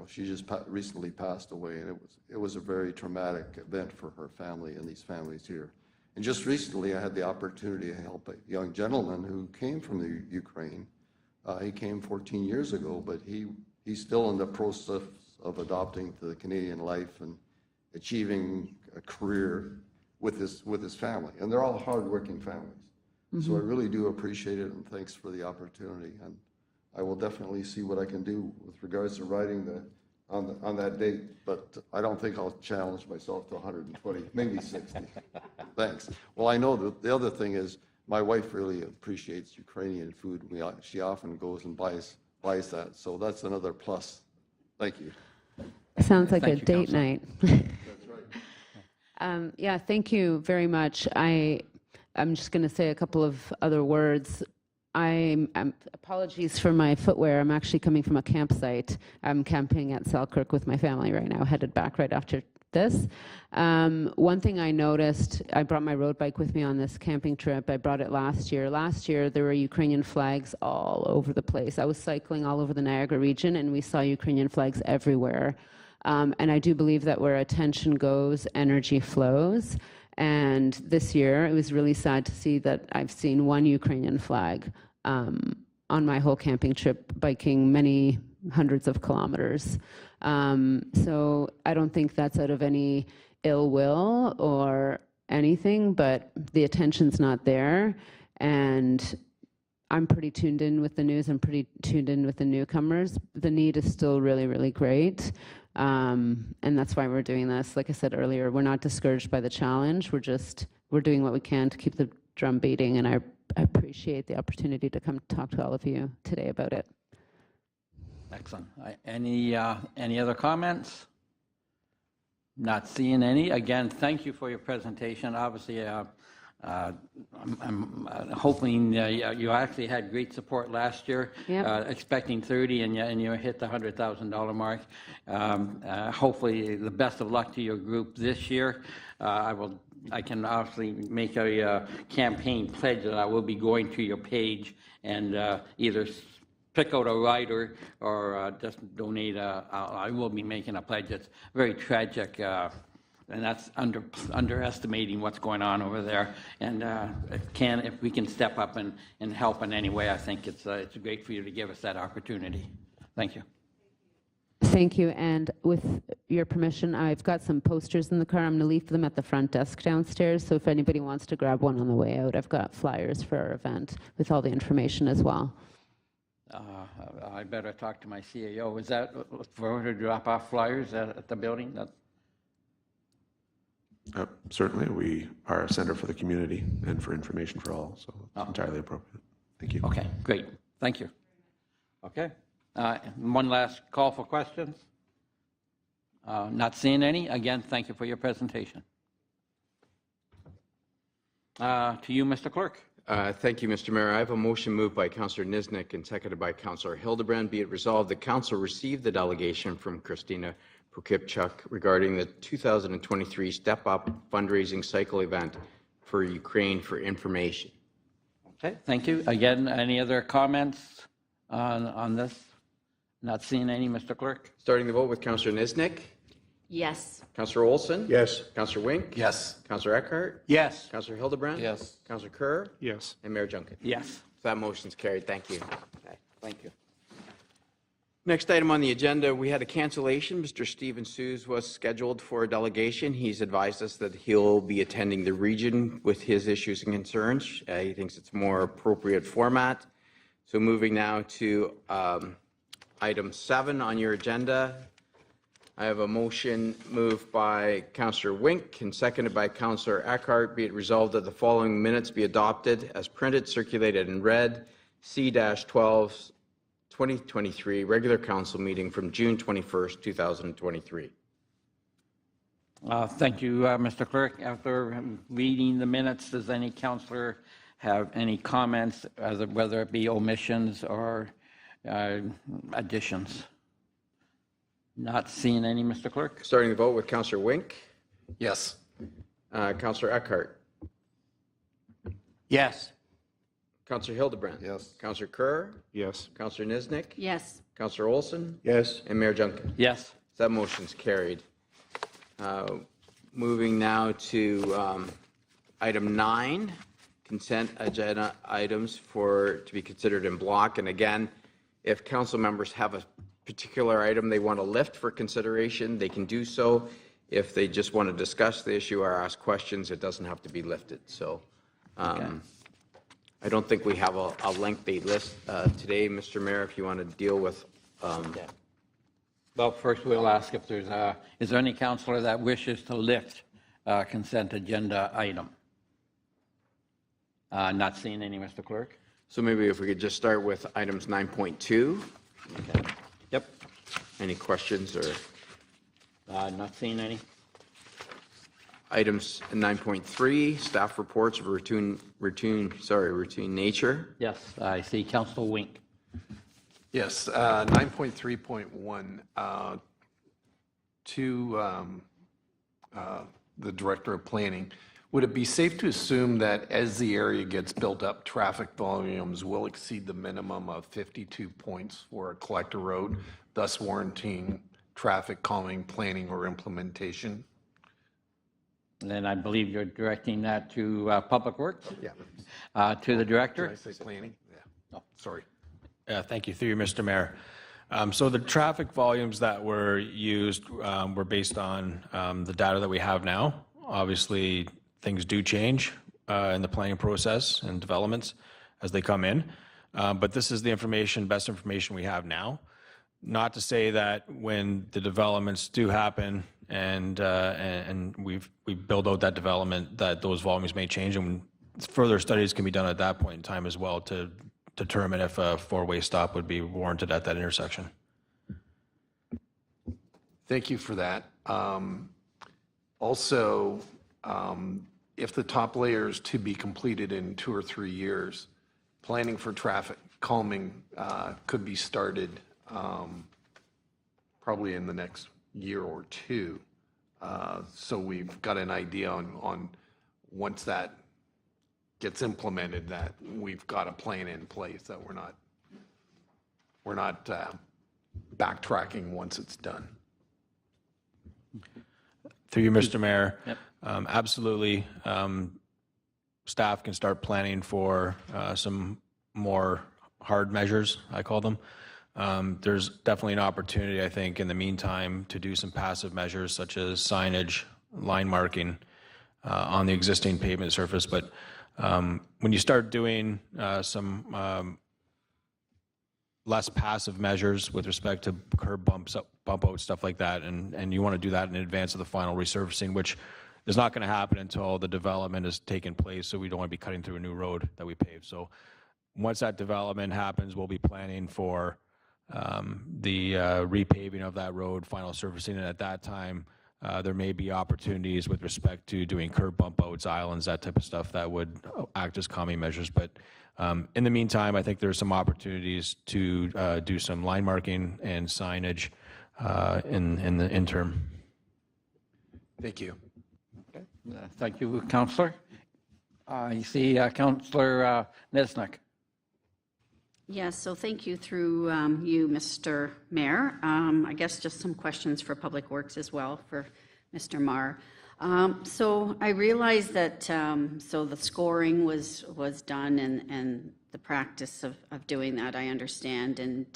she just recently passed away, and it was a very traumatic event for her family and these families here. And just recently, I had the opportunity to help a young gentleman who came from the Ukraine. He came 14 years ago, but he's still in the process of adopting to the Canadian life and achieving a career with his family. And they're all hardworking families. Mm-hmm. So I really do appreciate it, and thanks for the opportunity. And I will definitely see what I can do with regards to riding on that date, but I don't think I'll challenge myself to 120, maybe 60. Thanks. Well, I know that the other thing is my wife really appreciates Ukrainian food. She often goes and buys that, so that's another plus. Thank you. Sounds like a date night. That's right. Yeah, thank you very much. I'm just going to say a couple of other words. Apologies for my footwear. I'm actually coming from a campsite. I'm camping at Selkirk with my family right now, headed back right after this. One thing I noticed, I brought my road bike with me on this camping trip. I brought it last year. Last year, there were Ukrainian flags all over the place. I was cycling all over the Niagara region, and we saw Ukrainian flags everywhere. And I do believe that where attention goes, energy flows. And this year, it was really sad to see that I've seen one Ukrainian flag on my whole camping trip, biking many hundreds of kilometers. So I don't think that's out of any ill will or anything, but the attention's not there. And I'm pretty tuned in with the news. I'm pretty tuned in with the newcomers. The need is still really, really great. And that's why we're doing this. Like I said earlier, we're not discouraged by the challenge. We're doing what we can to keep the drum beating, and I appreciate the opportunity to come talk to all of you today about it. Excellent. Any other comments? Not seeing any. Again, thank you for your presentation. Obviously, I'm hoping you actually had great support last year, Yep. expecting 30, and you hit the $100,000 mark. Hopefully, the best of luck to your group this year. I can obviously make a campaign pledge that I will be going to your page and either pick out a rider or just donate. I will be making a pledge. It's very tragic. And that's underestimating what's going on over there. And if we can step up and help in any way, I think it's great for you to give us that opportunity. Thank you. Thank you. And with your permission, I've got some posters in the car. I'm going to leave them at the front desk downstairs. So if anybody wants to grab one on the way out, I've got flyers for our event with all the information as well. I better talk to my CAO. Is that for her to drop off flyers at the building? Certainly, we are a center for the community and for information for all, so it's entirely appropriate. Thank you. Okay, great. Thank you. Okay. One last call for questions. Not seeing any. Again, thank you for your presentation. To you, Mr. Clerk. Thank you, Mr. Mayor. I have a motion moved by Councillor Niznik and seconded by Councillor Hildebrand. Be it resolved, the Council received the delegation from Christina Prokipchuk regarding the 2023 Step Up fundraising cycle event for Ukraine for information. Okay, thank you. Again, any other comments on this? Not seeing any, Mr. Clerk. Starting the vote with Councillor Niznik. Yes. Councillor Olson. Yes. Councillor Wink. Yes. Councillor Eckhart. Yes. Councillor Hildebrand. Yes. Councillor Kerr. Yes. And Mayor Junkin. Yes. That motion's carried. Thank you. Okay, thank you. Next item on the agenda, we had a cancellation. Mr. Stephen Sues was scheduled for a delegation. He's advised us that he'll be attending the region with his issues and concerns. He thinks it's more appropriate format. So moving now to item 7 on your agenda. I have a motion moved by Councillor Wink and seconded by Councillor Eckhart. Be it resolved that the following minutes be adopted as printed, circulated, and read. C-12 2023 regular council meeting from June 21st, 2023. Thank you, Mr. Clerk. After reading the minutes, does any councillor have any comments, whether it be omissions or additions? Not seeing any, Mr. Clerk. Starting the vote with Councillor Wink. Yes. Councillor Eckhart. Yes. Councillor Hildebrand. Yes. Councillor Kerr. Yes. Councillor Niznik. Yes. Councillor Olson. Yes. And Mayor Junkin. Yes. That motion's carried. Moving now to item 9, consent agenda items to be considered in block. And again, if council members have a particular item they want to lift for consideration, they can do so. If they just want to discuss the issue or ask questions, it doesn't have to be lifted. So I don't think we have a lengthy list today, Mr. Mayor, if you want to deal with. Well, first we'll ask if is there any councillor that wishes to lift consent agenda item? Not seeing any, Mr. Clerk. So maybe if we could just start with items 9.2. Okay. Yep. Any questions or Not seeing any. items 9.3, staff reports of routine nature. Yes, I see Councillor Wink. Yes, 9.3.1 to the Director of Planning. Would it be safe to assume that as the area gets built up, traffic volumes will exceed the minimum of 52 points for a collector road, thus warranting traffic calming, planning, or implementation? And then I believe you're directing that to Public Works? Yeah. To the Director? Did I say planning? Yeah. No. Sorry. Thank you. Through you, Mr. Mayor. So the traffic volumes that were used were based on the data that we have now. Obviously, things do change in the planning process and developments as they come in. But this is the best information we have now. Not to say that when the developments do happen and we build out that development, that those volumes may change, and further studies can be done at that point in time as well to determine if a four-way stop would be warranted at that intersection. Thank you for that. Also, if the top layer is to be completed in 2 or 3 years, planning for traffic calming could be started probably in the next year or two. So we've got an idea on once that gets implemented, that we've got a plan in place, that we're not backtracking once it's done. Through you, Mr. Mayor. Absolutely. Staff can start planning for some more hard measures, I call them. There's definitely an opportunity, I think, in the meantime, to do some passive measures such as signage, line marking on the existing pavement surface. But when you start doing some less passive measures with respect to curb bumps, bump out, stuff like that, and you want to do that in advance of the final resurfacing, which is not going to happen until the development has taken place, so we don't want to be cutting through a new road that we pave. So once that development happens, we'll be planning for the repaving of that road, final surfacing, and at that time, there may be opportunities with respect to doing curb bump outs, islands, that type of stuff that would act as calming measures. But in the meantime, I think there's some opportunities to do some line marking and signage in the interim. Thank you. Okay. Thank you, Councillor. I see Councillor Nesnick. Yes, so thank you through you, Mr. Mayor. I guess just some questions for Public Works as well for Mr. Marr. So I realize that so the scoring was done and the practice of doing that, I understand, and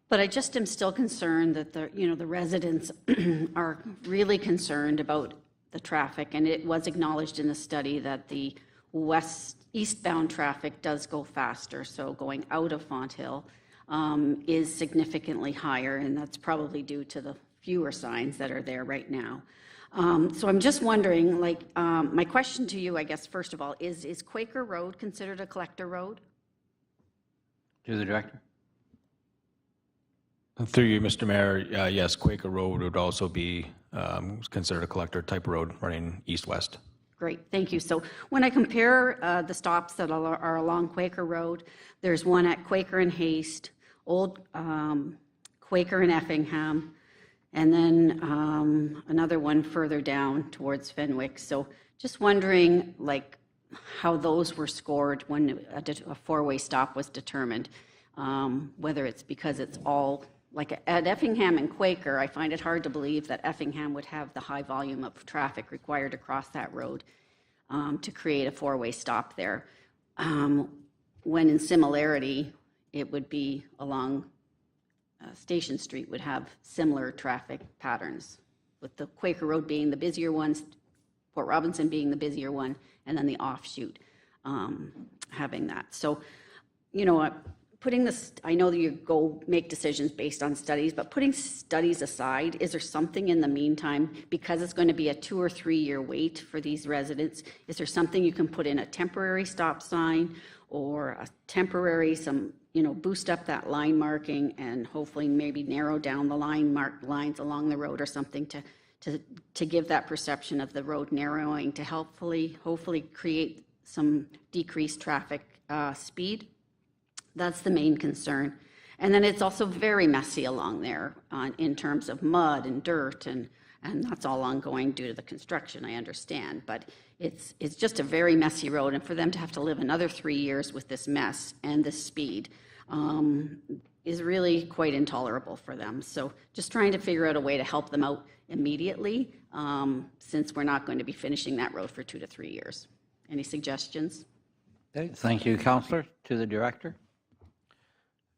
but I just am still concerned that the residents are really concerned about the traffic, and it was acknowledged in the study that the eastbound traffic does go faster, so going out of Fonthill is significantly higher, and that's probably due to the fewer signs that are there right now. So I'm just wondering, like, my question to you, I guess, first of all, is Quaker Road considered a collector road? To the Director. Through you, Mr. Mayor, yes, Quaker Road would also be considered a collector type road running east-west. Great, thank you. So when I compare the stops that are along Quaker Road, there's one at Quaker and Haste, Old Quaker and Effingham, and then another one further down towards Fenwick. So just wondering, like, how those were scored when a four-way stop was determined, whether it's because it's all, like at Effingham and Quaker, I find it hard to believe that Effingham would have the high volume of traffic required to cross that road to create a four-way stop there, when in similarity, it would be along Station Street would have similar traffic patterns, with the Quaker Road being the busier one, Port Robinson being the busier one, and then the offshoot having that. So, you know, putting this, I know that you go make decisions based on studies, but putting studies aside, is there something in the meantime, because it's going to be a 2 or 3 year wait for these residents, is there something you can put in, a temporary stop sign or a temporary, boost up that line marking and hopefully maybe narrow down the lines along the road or something to give that perception of the road narrowing to hopefully create some decreased traffic speed? That's the main concern. And then it's also very messy along there in terms of mud and dirt, and that's all ongoing due to the construction, I understand. But it's just a very messy road, and for them to have to live another 3 years with this mess and this speed is really quite intolerable for them. So just trying to figure out a way to help them out immediately, since we're not going to be finishing that road for 2 to 3 years. Any suggestions? Okay, thank you, Councillor. To the Director.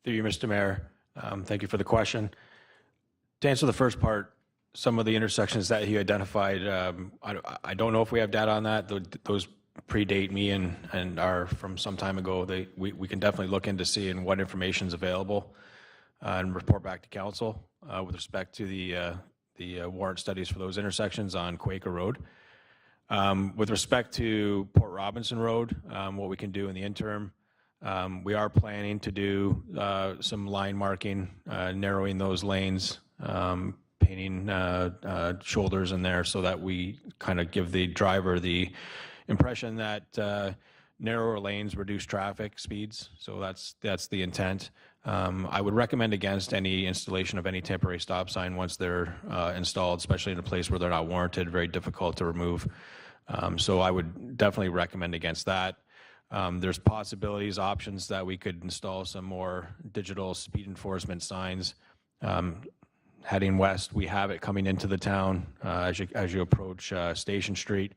Through you, Mr. Mayor, thank you for the question. To answer the first part, some of the intersections that he identified, I don't know if we have data on that. Those predate me and are from some time ago. We can definitely look into seeing what information is available and report back to council with respect to the warrant studies for those intersections on Quaker Road. With respect to Port Robinson Road, what we can do in the interim, we are planning to do some line marking, narrowing those lanes, painting shoulders in there so that we kind of give the driver the impression that narrower lanes reduce traffic speeds. So that's the intent. I would recommend against any installation of any temporary stop sign once they're installed, especially in a place where they're not warranted, very difficult to remove. So I would definitely recommend against that. There's possibilities, options that we could install some more digital speed enforcement signs. Heading west, we have it coming into the town as you approach Station Street.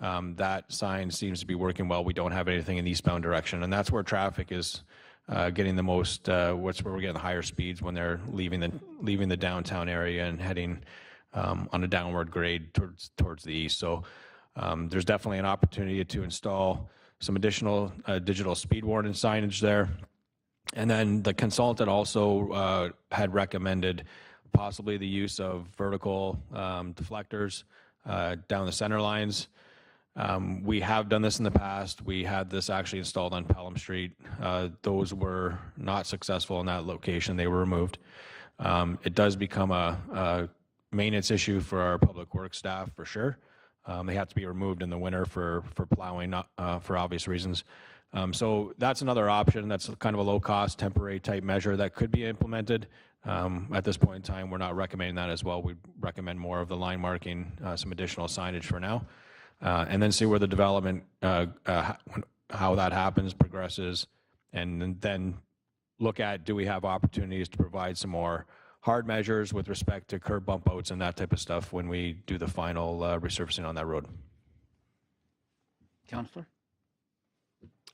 That sign seems to be working well. We don't have anything in the eastbound direction, and that's where traffic is getting the most. Where we're getting the higher speeds when they're leaving the downtown area and heading on a downward grade towards the east. So there's definitely an opportunity to install some additional digital speed warning signage there. And then the consultant also had recommended possibly the use of vertical deflectors down the center lines. We have done this in the past. We had this actually installed on Pelham Street. Those were not successful in that location. They were removed. It does become a maintenance issue for our public works staff for sure. They have to be removed in the winter for plowing, not for obvious reasons. So that's another option. That's kind of a low-cost, temporary type measure that could be implemented. At this point in time, we're not recommending that as well. We recommend more of the line marking, some additional signage for now, and then see where the development, how that happens, progresses, and then look at, do we have opportunities to provide some more hard measures with respect to curb bump outs and that type of stuff when we do the final resurfacing on that road. Councillor?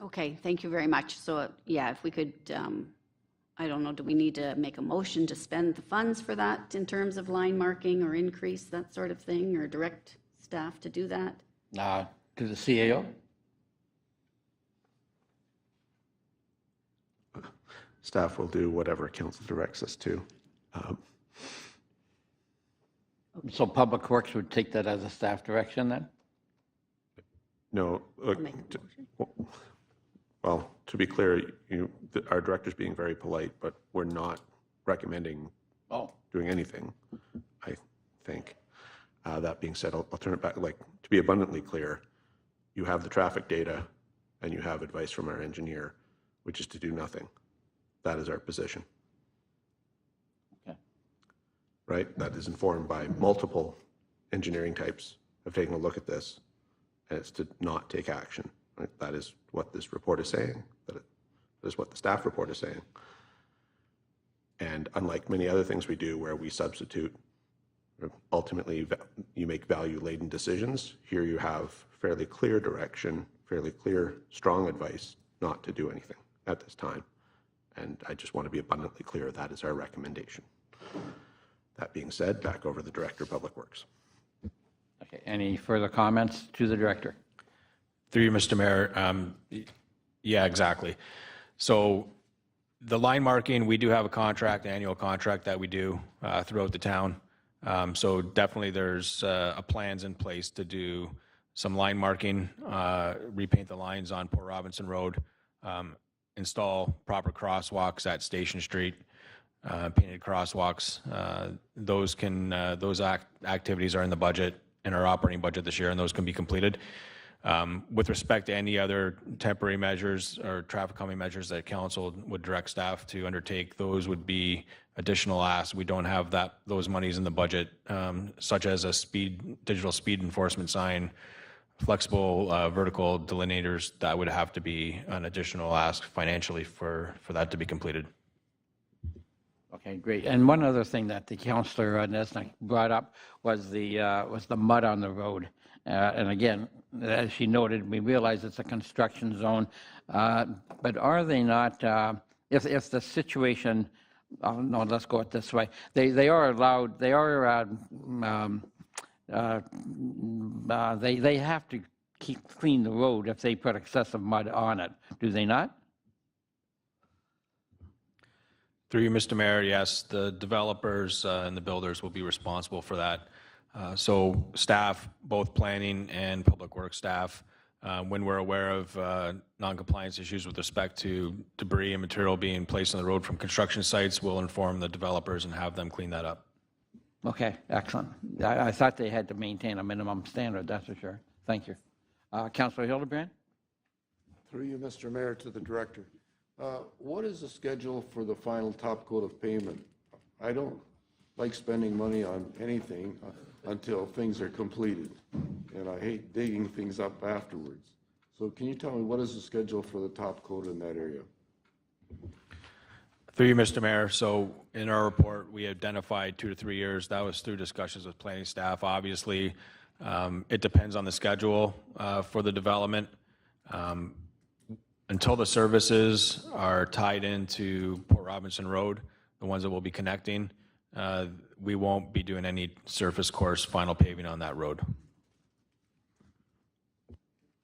Okay, thank you very much. So, yeah, if we could, I don't know, do we need to make a motion to spend the funds for that in terms of line marking or increase, that sort of thing, or direct staff to do that? To the CAO? Staff will do whatever council directs us to. So Public Works would take that as a staff direction then? No, look, well, to be clear, our director's being very polite, but we're not recommending doing anything, I think. That being said, I'll turn it back, to be abundantly clear, you have the traffic data and you have advice from our engineer, which is to do nothing. That is our position. Right? That is informed by multiple engineering types have taken a look at this, and it's to not take action. Right? That is what this report is saying. That is what the staff report is saying. And unlike many other things we do where we substitute, ultimately you make value-laden decisions, here you have fairly clear direction, fairly clear, strong advice not to do anything at this time. And I just want to be abundantly clear that is our recommendation. That being said, back over to the Director of Public Works. Okay, any further comments to the Director? Through you, Mr. Mayor. Yeah, exactly. So the line marking, we do have a contract, annual contract that we do throughout the town. So definitely there's plans in place to do some line marking, repaint the lines on Port Robinson Road, install proper crosswalks at Station Street, painted crosswalks. Those activities are in the budget, in our operating budget this year, and those can be completed. With respect to any other temporary measures or traffic calming measures that council would direct staff to undertake, those would be additional asks. We don't have those monies in the budget, such as a digital speed enforcement sign, flexible vertical delineators. That would have to be an additional ask financially for that to be completed. Okay, great. And one other thing that the Councillor Nesnick brought up was the mud on the road. And again, as she noted, we realize it's a construction zone, but are they not, if the situation, no, let's go it this way, they are allowed, they have to clean the road if they put excessive mud on it, do they not? Through you, Mr. Mayor, yes, the developers and the builders will be responsible for that. So staff, both planning and public works staff, when we're aware of non-compliance issues with respect to debris and material being placed on the road from construction sites, we'll inform the developers and have them clean that up. Okay, excellent. I thought they had to maintain a minimum standard, that's for sure. Thank you. Councilor Hildebrand? Through you, Mr. Mayor, to the director. What is the schedule for the final top coat of pavement? I don't like spending money on anything until things are completed, and I hate digging things up afterwards. So can you tell me what is the schedule for the top coat in that area? Through you, Mr. Mayor. So in our report, we identified 2 to 3 years. That was through discussions with planning staff. Obviously, it depends on the schedule for the development. Until the services are tied into Port Robinson Road, the ones that will be connecting, we won't be doing any surface course final paving on that road.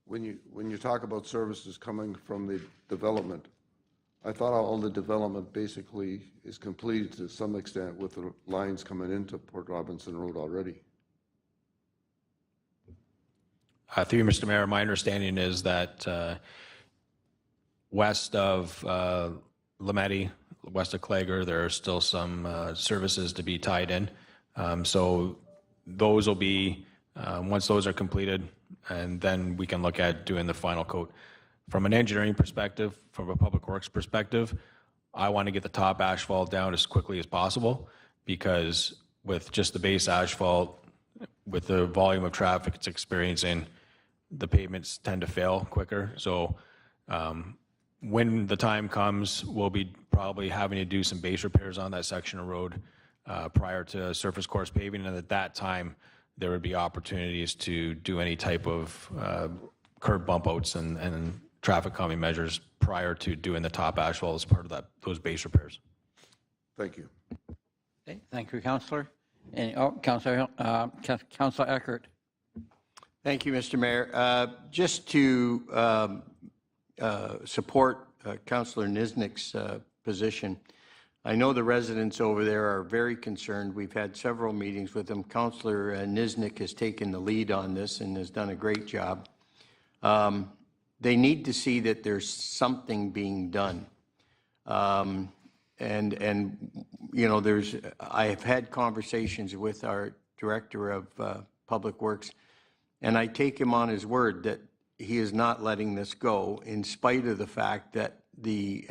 When you talk about services coming from the development, I thought all the development basically is completed to some extent with the lines coming into Port Robinson Road already. Through you, Mr. Mayor, my understanding is that west of Lametti, west of Clager, there are still some services to be tied in. So those will be, once those are completed, and then we can look at doing the final coat. From an engineering perspective, from a public works perspective, I want to get the top asphalt down as quickly as possible, because with just the base asphalt, with the volume of traffic it's experiencing, the pavements tend to fail quicker. So when the time comes, we'll be probably having to do some base repairs on that section of road prior to surface course paving, and at that time, there would be opportunities to do any type of curb bump outs and traffic calming measures prior to doing the top asphalt as part of those base repairs. Thank you. Okay, thank you, Councilor. And, Councilor Eckert. Thank you, Mr. Mayor. Just to support Councilor Niznik's position, I know the residents over there are very concerned. We've had several meetings with them. Councilor Niznik has taken the lead on this and has done a great job. They need to see that there's something being done. And you know, I have had conversations with our Director of Public Works, and I take him on his word that he is not letting this go, in spite of the fact that the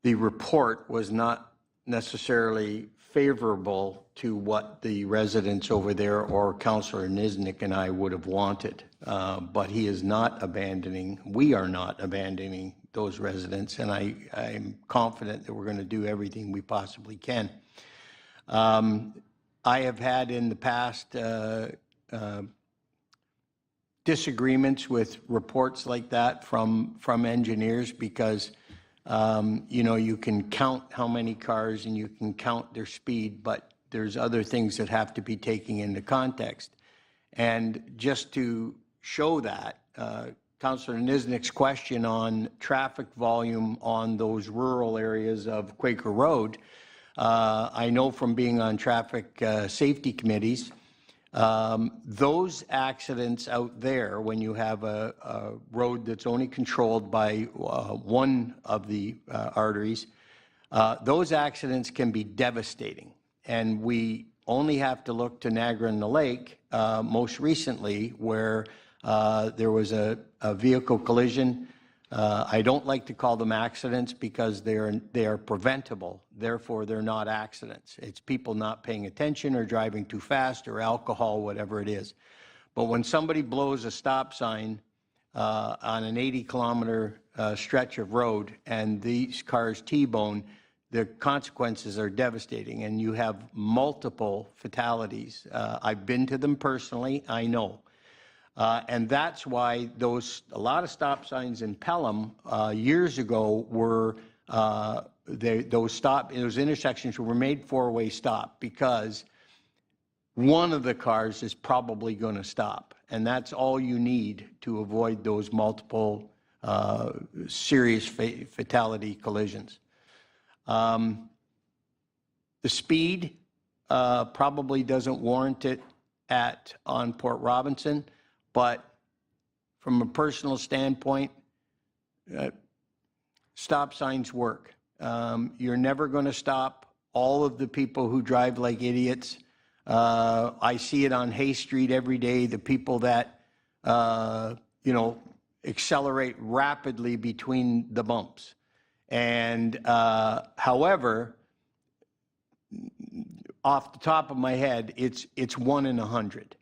report was not necessarily favorable to what the residents over there or Councillor Niznik and I would have wanted. But he is not abandoning, we are not abandoning those residents, and I'm confident that we're going to do everything we possibly can. I have had in the past disagreements with reports like that from engineers, because you know, you can count how many cars and you can count their speed, but there's other things that have to be taken into context. And just to show that, Councillor Niznik's question on traffic volume on those rural areas of Quaker Road, I know from being on traffic safety committees, those accidents out there, when you have a road that's only controlled by one of the arteries, those accidents can be devastating. And we only have to look to Niagara-on-the-Lake most recently, where there was a vehicle collision. I don't like to call them accidents because they are preventable. Therefore, they're not accidents. It's people not paying attention or driving too fast or alcohol, whatever it is. But when somebody blows a stop sign on an 80-kilometer stretch of road and these cars T-bone, the consequences are devastating, and you have multiple fatalities. I've been to them personally, I know. And that's why a lot of stop signs in Pelham years ago were, those intersections were made four-way stop, because one of the cars is probably going to stop. And that's all you need to avoid those multiple serious fatality collisions. The speed probably doesn't warrant it on Port Robinson. But from a personal standpoint, stop signs work. You're never going to stop all of the people who drive like idiots. I see it on Hay Street every day, the people that, accelerate rapidly between the bumps. And however, off the top of my head, it's 1 in 100.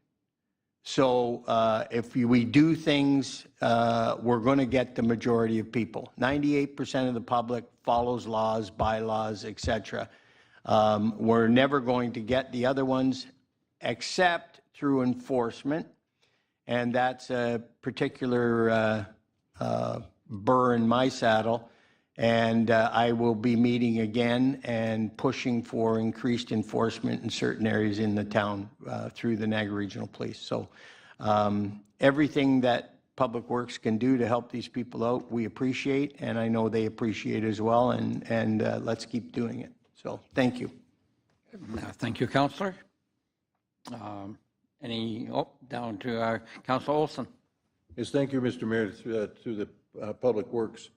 So if we do things, we're going to get the majority of people. 98% of the public follows laws, bylaws, etc. We're never going to get the other ones except through enforcement, and that's a particular burr in my saddle. And I will be meeting again and pushing for increased enforcement in certain areas in the town through the Niagara Regional Police. So everything that Public Works can do to help these people out, we appreciate, and I know they appreciate as well, and let's keep doing it. So thank you. Thank you, Councillor. Down to Councillor Olson. Yes, thank you, Mr. Mayor, through the Public Works.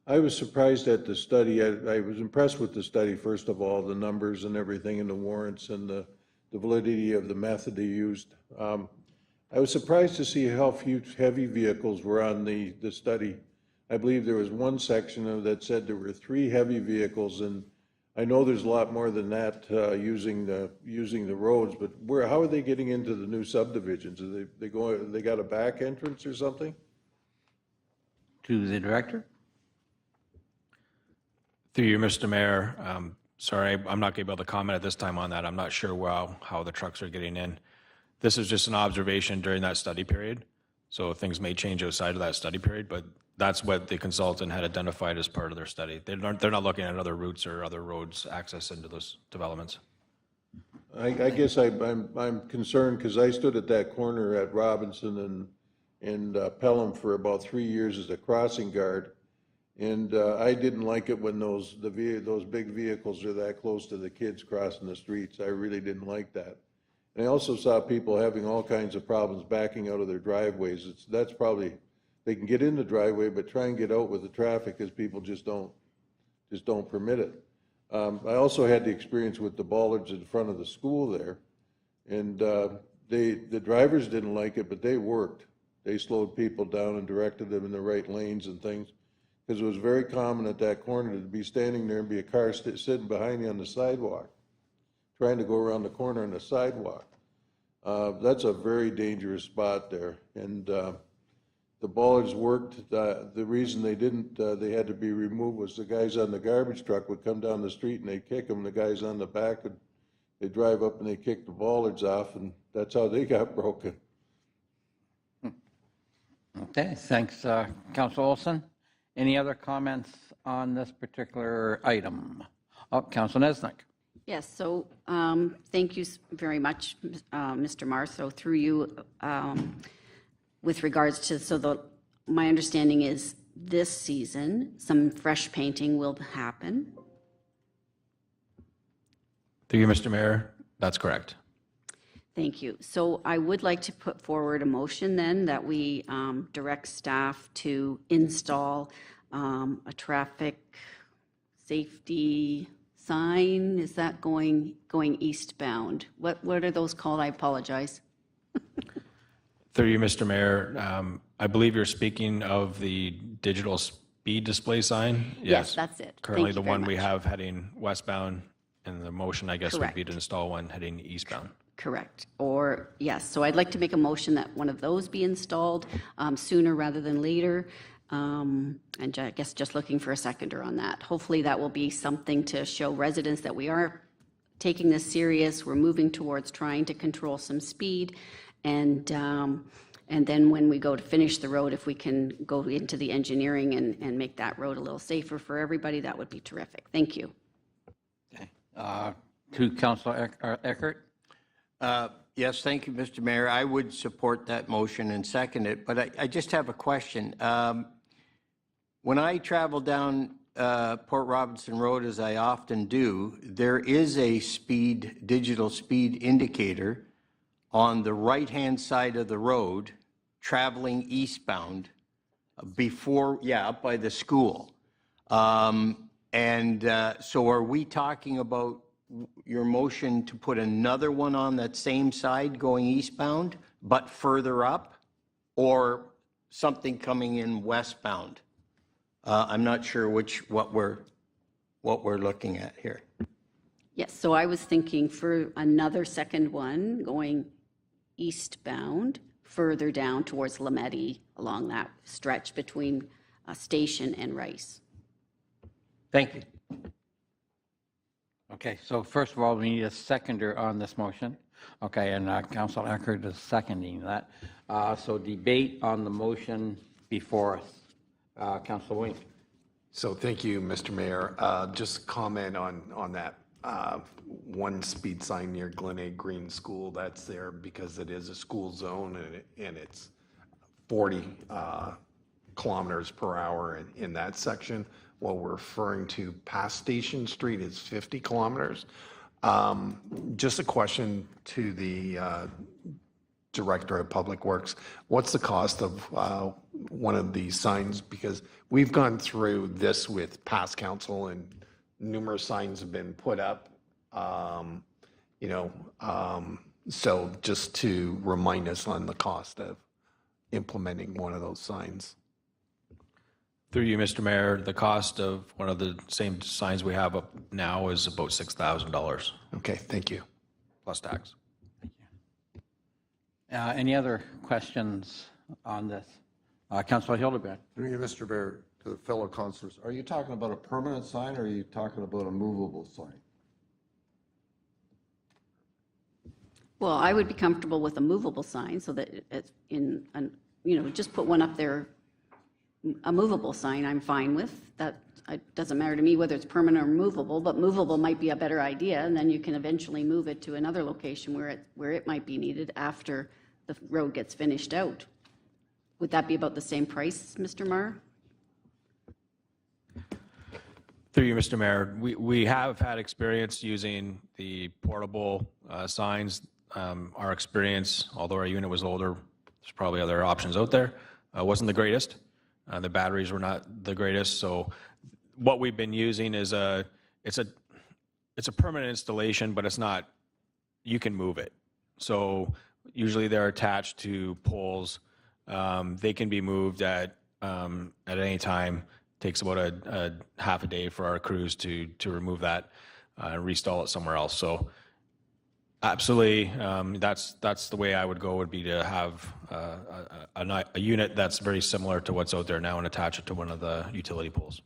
I was surprised at the study. I was impressed with the study, first of all, the numbers and everything, and the warrants and the validity of the method they used. I was surprised to see how few heavy vehicles were on the study. I believe there was one section that said there were 3 heavy vehicles, and I know there's a lot more than that using the roads, but how are they getting into the new subdivisions? Are they got a back entrance or something? To the Director. Through you, Mr. Mayor, sorry, I'm not going to be able to comment at this time on that. I'm not sure how the trucks are getting in. This is just an observation during that study period, so things may change outside of that study period, but that's what the consultant had identified as part of their study. They're not looking at other routes or other roads access into those developments. I guess I'm concerned because I stood at that corner at Robinson and Pelham for about 3 years as a crossing guard. And I didn't like it when those big vehicles are that close to the kids crossing the streets. I really didn't like that. And I also saw people having all kinds of problems backing out of their driveways. That's probably, they can get in the driveway, but try and get out with the traffic because people just don't permit it. I also had the experience with the bollards in front of the school there, and the drivers didn't like it, but they worked. They slowed people down and directed them in the right lanes and things. Because it was very common at that corner to be standing there and be a car sitting behind you on the sidewalk, trying to go around the corner on the sidewalk. That's a very dangerous spot there. And the bollards worked. The reason they didn't, they had to be removed was the guys on the garbage truck would come down the street and they'd kick them. The guys on the back, they'd drive up and they'd kick the bollards off, and that's how they got broken. Okay, thanks, Councillor Olson. Any other comments on this particular item? Councillor Nesnick. Yes, so thank you very much, Mr. Marr. So through you, with regards to, my understanding is this season, some fresh painting will happen. Through you, Mr. Mayor, that's correct. Thank you. So I would like to put forward a motion then that we direct staff to install a traffic safety sign. Is that going eastbound? What are those called? I apologize. Through you, Mr. Mayor, I believe you're speaking of the digital speed display sign? Yes, that's it. Currently Thank you the very one we much. have heading westbound, and the motion, I guess, would be to Correct. install one heading eastbound. Correct. Or, yes, so I'd like to make a motion that one of those be installed sooner rather than later. And I guess just looking for a seconder on that. Hopefully that will be something to show residents that we are taking this serious. We're moving towards trying to control some speed. And then when we go to finish the road, if we can go into the engineering and make that road a little safer for everybody, that would be terrific. Thank you. Okay. To Councillor Eckert. Yes, thank you, Mr. Mayor. I would support that motion and second it, but I just have a question. When I travel down Port Robinson Road, as I often do, there is a digital speed indicator on the right-hand side of the road traveling eastbound up by the school. And so are we talking about your motion to put another one on that same side going eastbound, but further up, or something coming in westbound? I'm not sure what we're looking at here. Yes, so I was thinking for another second one going eastbound, further down towards Lameti along that stretch between Station and Rice. Thank you. Okay, so first of all, we need a seconder on this motion. Okay, and Councilor Eckert is seconding that. So debate on the motion before us. Councilor Wink. So thank you, Mr. Mayor. Just comment on that one speed sign near Glenegg Green School that's there because it is a school zone and it's 40 kilometers per hour in that section. What we're referring to past Station Street is 50 kilometers. Just a question to the Director of Public Works. What's the cost of one of these signs? Because we've gone through this with past council and numerous signs have been put up. So just to remind us on the cost of implementing one of those signs. Through you, Mr. Mayor, the cost of one of the same signs we have up now is about $6,000 Okay, thank you. plus tax. Any other questions on this? Councilor Hildebrand. Through you, Mr. Mayor, to the fellow councilors, are you talking about a permanent sign or are you talking about a movable sign? Well, I would be comfortable with a movable sign so that it's just put one up there. A movable sign I'm fine with. That it doesn't matter to me whether it's permanent or movable, but movable might be a better idea, and then you can eventually move it to another location where it might be needed after the road gets finished out. Would that be about the same price, Mr. Marr? Through you, Mr. Mayor, we have had experience using the portable signs. Our experience, although our unit was older, there's probably other options out there, wasn't the greatest. The batteries were not the greatest. So what we've been using is it's a permanent installation, but it's not, you can move it. So usually they're attached to poles. They can be moved at any time. Takes about a half a day for our crews to remove that and reinstall it somewhere else. So absolutely, that's the way I would go, would be to have a unit that's very similar to what's out there now and attach it to one of the utility poles.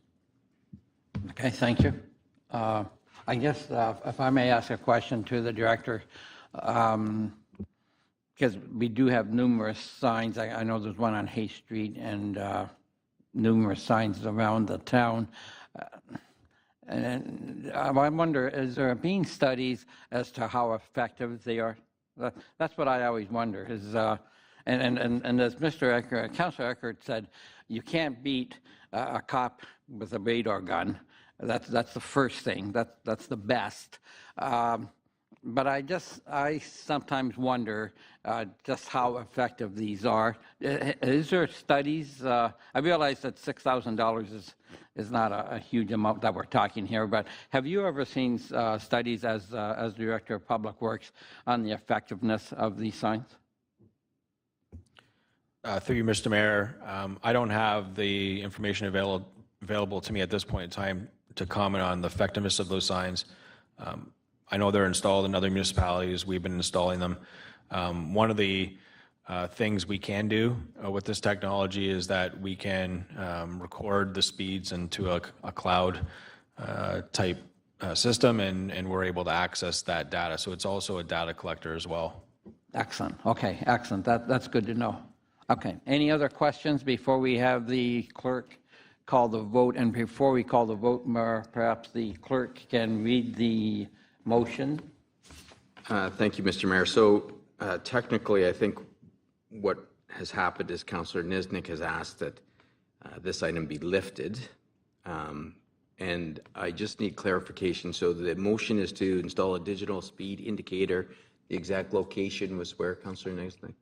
Okay, thank you. I guess if I may ask a question to the director, because we do have numerous signs. I know there's one on Hay Street and numerous signs around the town. And I wonder, is there being studies as to how effective they are? That's what I always wonder. Is and as Councilor Eckert said, you can't beat a cop with a radar gun. That's the first thing. That's the best. But I sometimes wonder just how effective these are. Is there studies? I realize that $6,000 is not a huge amount that we're talking here, but have you ever seen studies as Director of Public Works on the effectiveness of these signs? Through you, Mr. Mayor, I don't have the information available to me at this point in time to comment on the effectiveness of those signs. I know they're installed in other municipalities. We've been installing them. One of the things we can do with this technology is that we can record the speeds into a cloud type system, and we're able to access that data. So it's also a data collector as well. Excellent. Okay, excellent. That's good to know. Okay, any other questions before we have the clerk call the vote? And before we call the vote, perhaps the clerk can read the motion. Thank you, Mr. Mayor. So technically, I think what has happened is Councillor Niznik has asked that this item be lifted. And I just need clarification. So the motion is to install a digital speed indicator. The exact location was where, Councillor Niznik?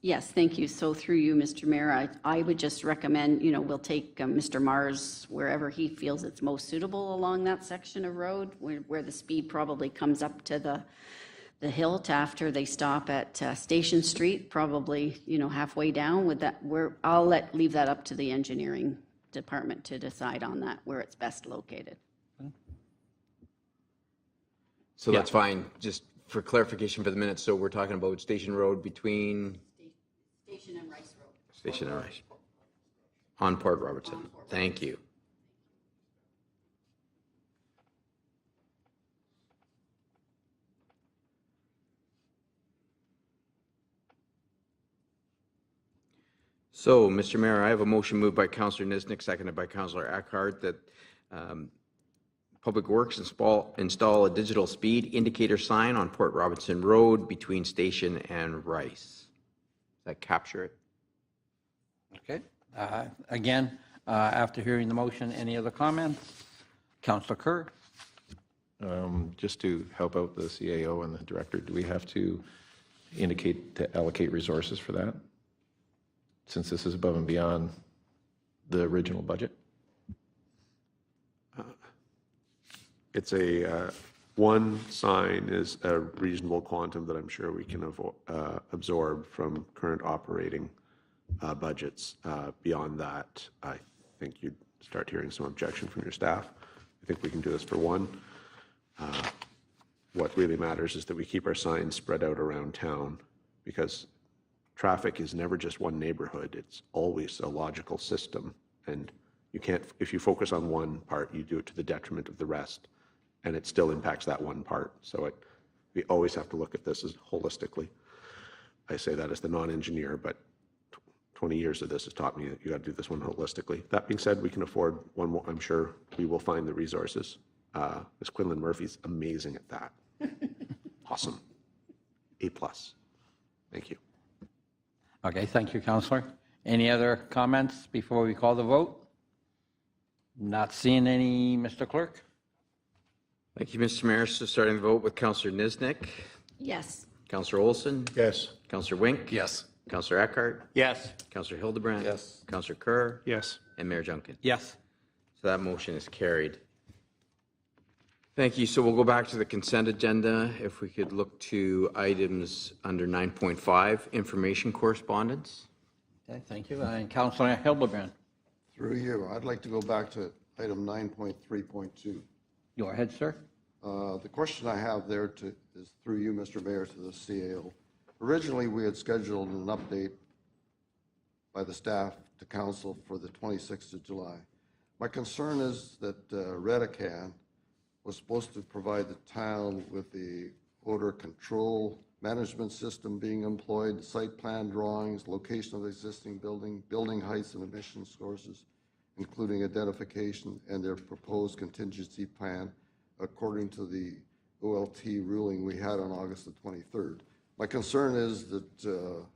Yes, thank you. So through you, Mr. Mayor, I would just recommend, we'll take Mr. Mars wherever he feels it's most suitable along that section of road where the speed probably comes up to the hill to after they stop at Station Street, probably, halfway down with that. I'll leave that up to the engineering department to decide on that, where it's best located. So that's fine. Just for clarification for the minutes, so we're talking about Station Road between Station and Rice Road. Station and Rice. On Port Robertson. Thank you. So, Mr. Mayor, I have a motion moved by Councillor Niznik, seconded by Councillor Eckhart, that Public Works install a digital speed indicator sign on Port Robinson Road between Station and Rice. Does that capture it? Okay. Again, after hearing the motion, any other comments? Councillor Kerr? Just to help out the CAO and the director, do we have to indicate to allocate resources for that? Since this is above and beyond the original budget? It's one sign is a reasonable quantum that I'm sure we can absorb from current operating budgets. Beyond that, I think you'd start hearing some objection from your staff. I think we can do this for one. What really matters is that we keep our signs spread out around town, because traffic is never just one neighborhood. It's always a logical system. And you can't, if you focus on one part, you do it to the detriment of the rest, and it still impacts that one part. So we always have to look at this as holistically. I say that as the non-engineer, but 20 years of this has taught me that you got to do this one holistically. That being said, we can afford one more. I'm sure we will find the resources. Ms. Quinlan Murphy's amazing at that. Awesome. A+. Thank you. Okay, thank you, Councillor. Any other comments before we call the vote? Not seeing any, Mr. Clerk? Thank you, Mr. Mayor. So starting the vote with Councillor Niznik, Yes. Councillor Olson, Yes. Councillor Wink, Yes. Councillor Eckhart, Yes. Councillor Hildebrand. Yes. Councillor Kerr. Yes. And Mayor Junkin. Yes. So that motion is carried. Thank you. So we'll go back to the consent agenda. If we could look to items under 9.5, information correspondence. Okay, thank you. And Councillor Hildebrand, Through you, I'd like to go back to item 9.3.2. go ahead, sir. The question I have there is through you, Mr. Mayor, to the CAO. Originally, we had scheduled an update by the staff to council for the 26th of July. My concern is that Redecan was supposed to provide the town with the odor control management system being employed, site plan drawings, location of existing building heights and emission sources, including identification and their proposed contingency plan according to the OLT ruling we had on August the 23rd. My concern is that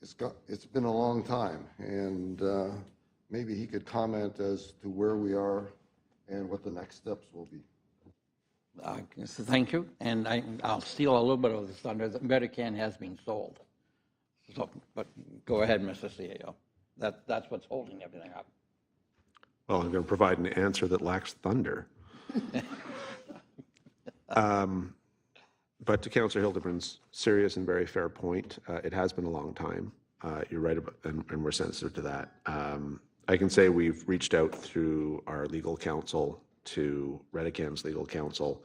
it's been a long time, and maybe he could comment as to where we are and what the next steps will be. So thank you. And I'll steal a little bit of the thunder. The Medican has been sold. So, but go ahead, Mr. CAO. That's what's holding everything up. Well, I'm going to provide an answer that lacks thunder. But to Councillor Hildebrand's serious and very fair point, it has been a long time. You're right, and we're sensitive to that. I can say we've reached out through our legal counsel to Redecan's legal counsel,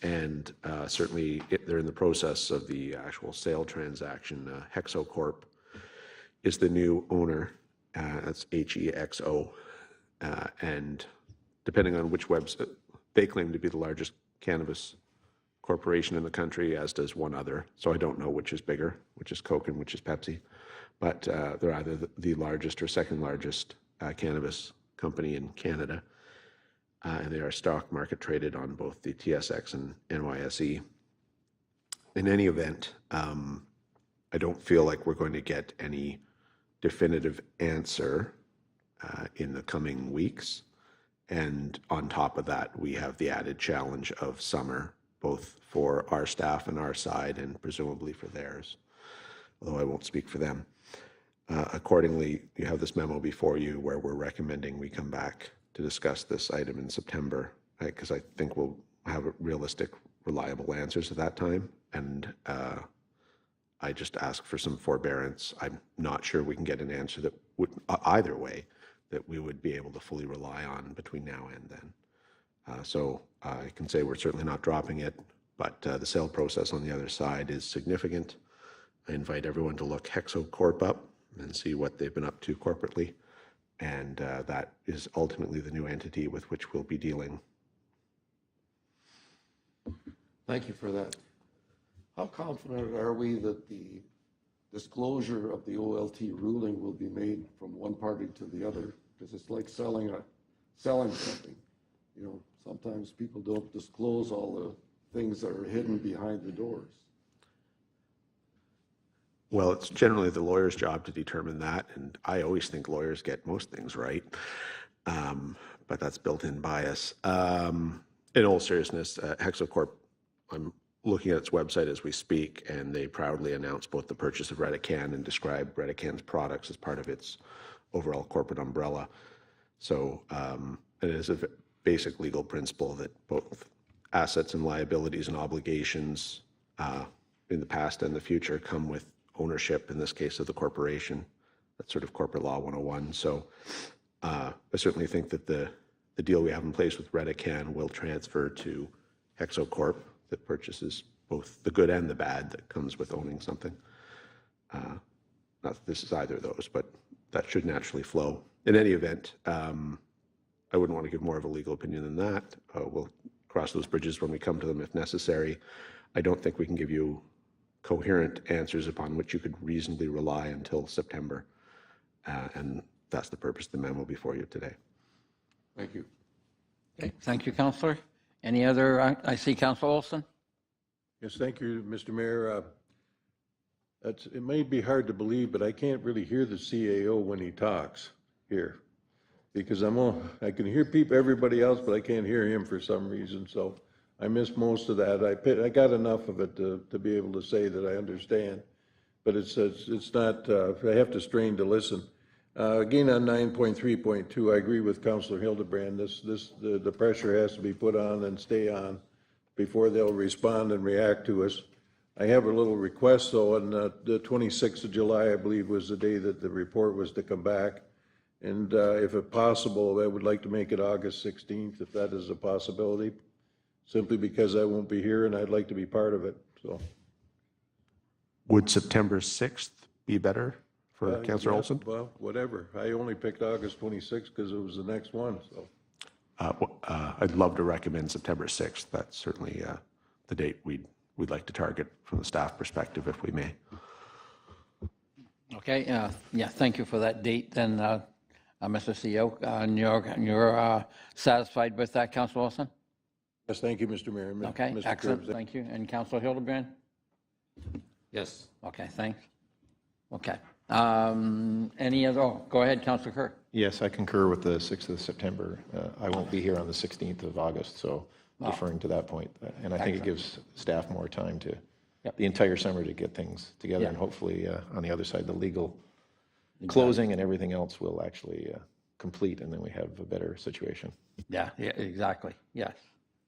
and certainly they're in the process of the actual sale transaction. Hexo Corp is the new owner. That's HEXO, and depending on which website, they claim to be the largest cannabis corporation in the country, as does one other. So I don't know which is bigger, which is Coke and which is Pepsi, but they're either the largest or second largest cannabis company in Canada. And they are stock market traded on both the TSX and NYSE. In any event, I don't feel like we're going to get any definitive answer in the coming weeks. And on top of that, we have the added challenge of summer, both for our staff and our side, and presumably for theirs. although I won't speak for them. Accordingly, you have this memo before you where we're recommending we come back to discuss this item in September, because I think we'll have realistic, reliable answers at that time. And I just ask for some forbearance. I'm not sure we can get an answer that would, either way, that we would be able to fully rely on between now and then. So I can say we're certainly not dropping it, but the sale process on the other side is significant. I invite everyone to look Hexo Corp up and see what they've been up to corporately. And that is ultimately the new entity with which we'll be dealing. Thank you for that. How confident are we that the disclosure of the OLT ruling will be made from one party to the other? Because it's like selling something. You know, sometimes people don't disclose all the things that are hidden behind the doors. Well, it's generally the lawyer's job to determine that, and I always think lawyers get most things right, but that's built-in bias. In all seriousness, Hexo Corp, I'm looking at its website as we speak, and they proudly announce both the purchase of Redecan and describe Redecan's products as part of its overall corporate umbrella. So it is a basic legal principle that both assets and liabilities and obligations in the past and the future come with ownership, in this case of the corporation. That's sort of corporate law 101. So I certainly think that the deal we have in place with Redecan will transfer to Hexo Corp that purchases both the good and the bad that comes with owning something. Not that this is either of those, but that should naturally flow. In any event, I wouldn't want to give more of a legal opinion than that. We'll cross those bridges when we come to them if necessary. I don't think we can give you coherent answers upon which you could reasonably rely until September. And that's the purpose of the memo before you today. Thank you. Okay, thank you, Councillor. Any other, I see Councillor Olson. Yes, thank you, Mr. Mayor. It may be hard to believe, but I can't really hear the CAO when he talks here, because I can hear everybody else, but I can't hear him for some reason. So I missed most of that. I got enough of it to be able to say that I understand, but it's not. I have to strain to listen. Again, on 9.3.2, I agree with Councillor Hildebrand. The pressure has to be put on and stay on before they'll respond and react to us. I have a little request, though. On the 26th of July, I believe, was the day that the report was to come back. And if it's possible, I would like to make it August 16th, if that is a possibility, simply because I won't be here and I'd like to be part of it. So, Would September 6th be better for Councillor yeah, Olson? Well, whatever. I only picked August 26th because it was the next one. So, I'd love to recommend September 6th. That's certainly the date we'd like to target from the staff perspective, if we may. Okay, yeah, thank you for that date then, Mr. CEO. And you're satisfied with that, Councillor Olson? yes, thank you, Mr. Mayor. Okay, Mr. excellent, President. thank you. And Councillor Hildebrand? Yes. Okay, thanks. Okay. Any other, go ahead, Councillor Kerr. Yes, I concur with the 6th of September. I won't be here on the 16th of August, so deferring to that point. And I think it gives staff more time to, the entire summer to get things together, and hopefully on the other side, the legal closing and everything else will actually complete, and then we have a better situation. Yeah, exactly, yes.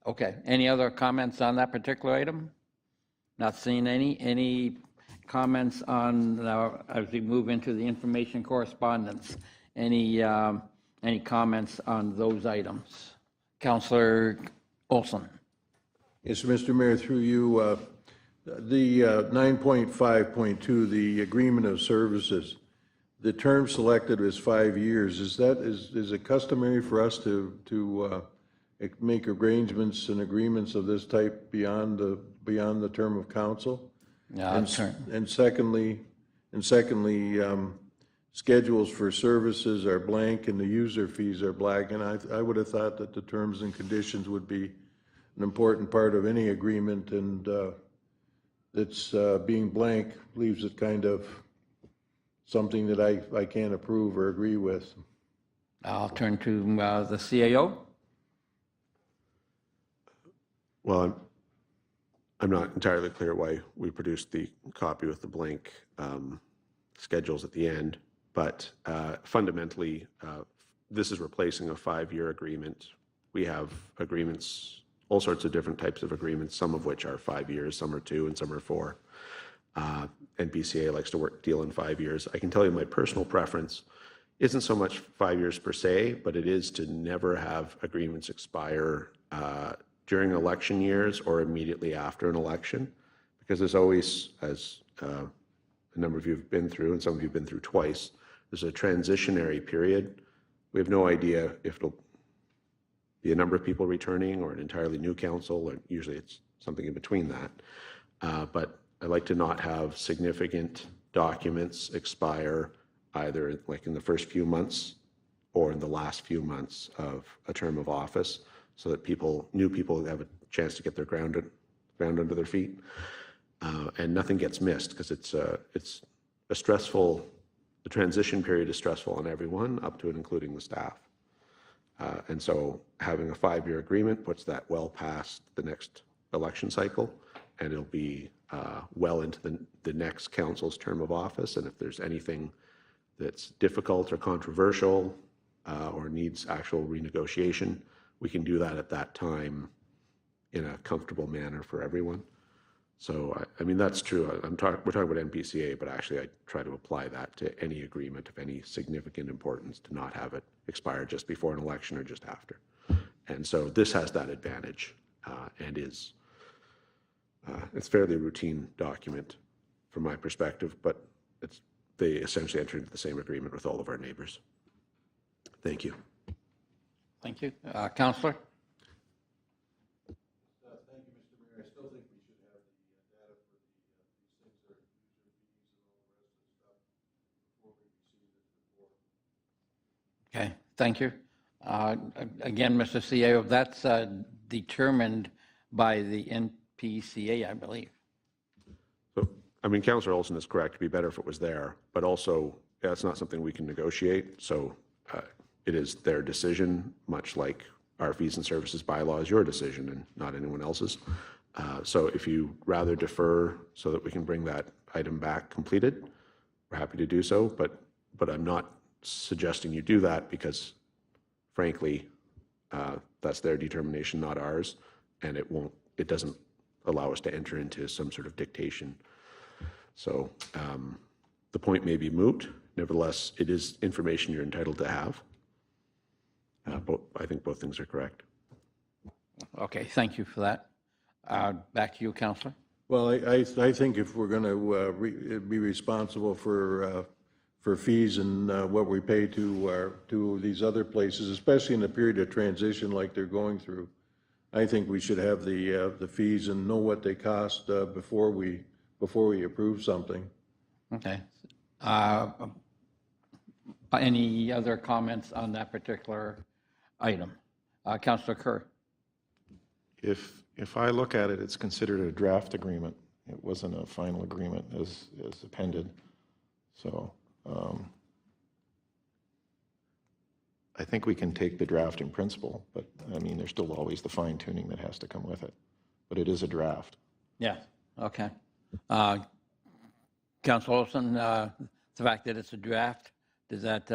Okay, any other comments on that particular item? Not seeing any. Any comments on, as we move into the information correspondence, any comments on those items? Councillor Olson. Yes, Mr. Mayor, through you, the 9.5.2, the agreement of services, the term selected is 5 years. Is it customary for us to make arrangements and agreements of this type beyond the term of council? And secondly, schedules for services are blank and the user fees are blank. And I would have thought that the terms and conditions would be an important part of any agreement, and it's being blank leaves it kind of something that I can't approve or agree with. I'll turn to the CAO. Well, I'm not entirely clear why we produced the copy with the blank schedules at the end, but fundamentally, this is replacing a 5-year agreement. We have agreements, all sorts of different types of agreements, some of which are 5 years, some are 2, and some are 4. NPCA likes to deal in 5 years. I can tell you my personal preference isn't so much 5 years per se, but it is to never have agreements expire during election years or immediately after an election, because there's always, as a number of you have been through, and some of you have been through twice, there's a transitionary period. We have no idea if it'll be a number of people returning or an entirely new council, or usually it's something in between that. But I like to not have significant documents expire either like in the first few months or in the last few months of a term of office, so that new people have a chance to get their ground under their feet, and nothing gets missed, because it's a stressful. The transition period is stressful on everyone, up to and including the staff. And so having a 5-year agreement puts that well past the next election cycle, and it'll be well into the next council's term of office. And if there's anything that's difficult or controversial or needs actual renegotiation, we can do that at that time in a comfortable manner for everyone. So, I mean, that's true. We're talking about NPCA, but actually I try to apply that to any agreement of any significant importance, to not have it expire just before an election or just after. And so this has that advantage, and it's fairly routine document from my perspective, but they essentially enter into the same agreement with all of our neighbors. Thank you. Thank you. Councillor? Okay, thank you. Again, Mr. CEO, that's determined by the NPCA, I believe. So, I mean, Councillor Olson is correct. It'd be better if it was there, but also that's not something we can negotiate. So it is their decision, much like our fees and services bylaw is your decision and not anyone else's. So if you rather defer so that we can bring that item back completed, we're happy to do so, but I'm not suggesting you do that, because frankly, that's their determination, not ours, and it doesn't allow us to enter into some sort of dictation. So the point may be moot. Nevertheless, it is information you're entitled to have. I think both things are correct. Okay, thank you for that. Back to you, Councillor. Well, I think if we're going to be responsible for fees and what we pay to these other places, especially in a period of transition like they're going through, I think we should have the fees and know what they cost before we approve something. Okay. Any other comments on that particular item? Councillor Kerr? If I look at it, it's considered a draft agreement. It wasn't a final agreement as appended. So I think we can take the draft in principle, but I mean, there's still always the fine tuning that has to come with it. But it is a draft. Yeah, okay. Councillor Olson, the fact that it's a draft, does that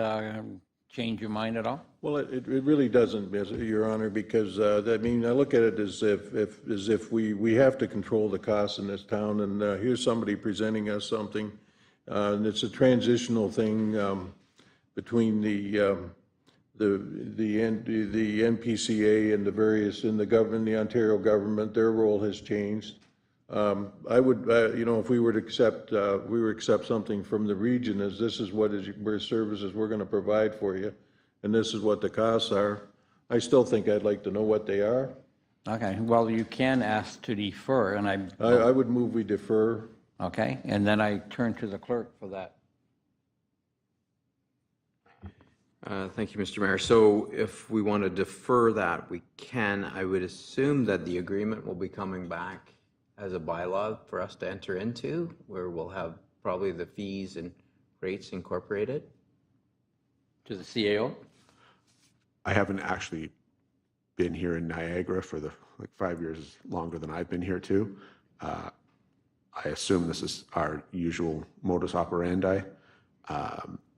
change your mind at all? Well, it really doesn't, Your Honor, because I mean, I look at it as if we have to control the costs in this town, and here's somebody presenting us something, and it's a transitional thing between the NPCA and the various in the government, the Ontario government. Their role has changed. I would, if we were to accept something from the region, as this is what services we're going to provide for you, and this is what the costs are, I still think I'd like to know what they are. Okay, well, you can ask to defer, and I would move we defer. Okay, and then I turn to the clerk for that. Thank you, Mr. Mayor. So if we want to defer that, we can. I would assume that the agreement will be coming back as a bylaw for us to enter into, where we'll have probably the fees and rates incorporated. To the CAO? I haven't actually been here in Niagara for 5 years longer than I've been here too. I assume this is our usual modus operandi.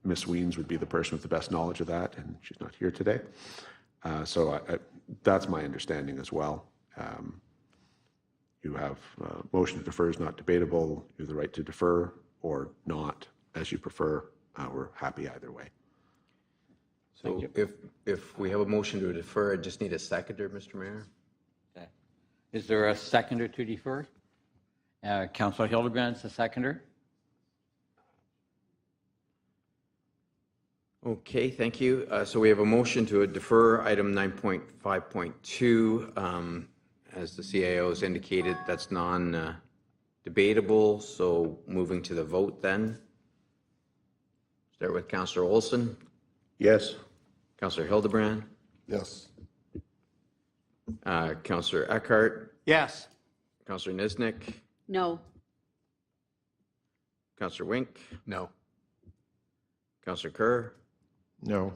Ms. Weens would be the person with the best knowledge of that, and she's not here today. So that's my understanding as well. You have motion to defer is not debatable. You have the right to defer or not, as you prefer. We're happy either way. So if we have a motion to defer, I just need a seconder, Mr. Mayor. Okay. Is there a seconder to defer? Councilor Hildebrand's the seconder. Okay, thank you. So we have a motion to defer item 9.5.2. As the CAO has indicated, that's non-debatable. So moving to the vote then. Start with Councillor Olson. Yes. Councillor Hildebrand. Yes. Councillor Eckhart. Yes. Councillor Niznik. No. Councillor Wink. No. Councillor Kerr. No.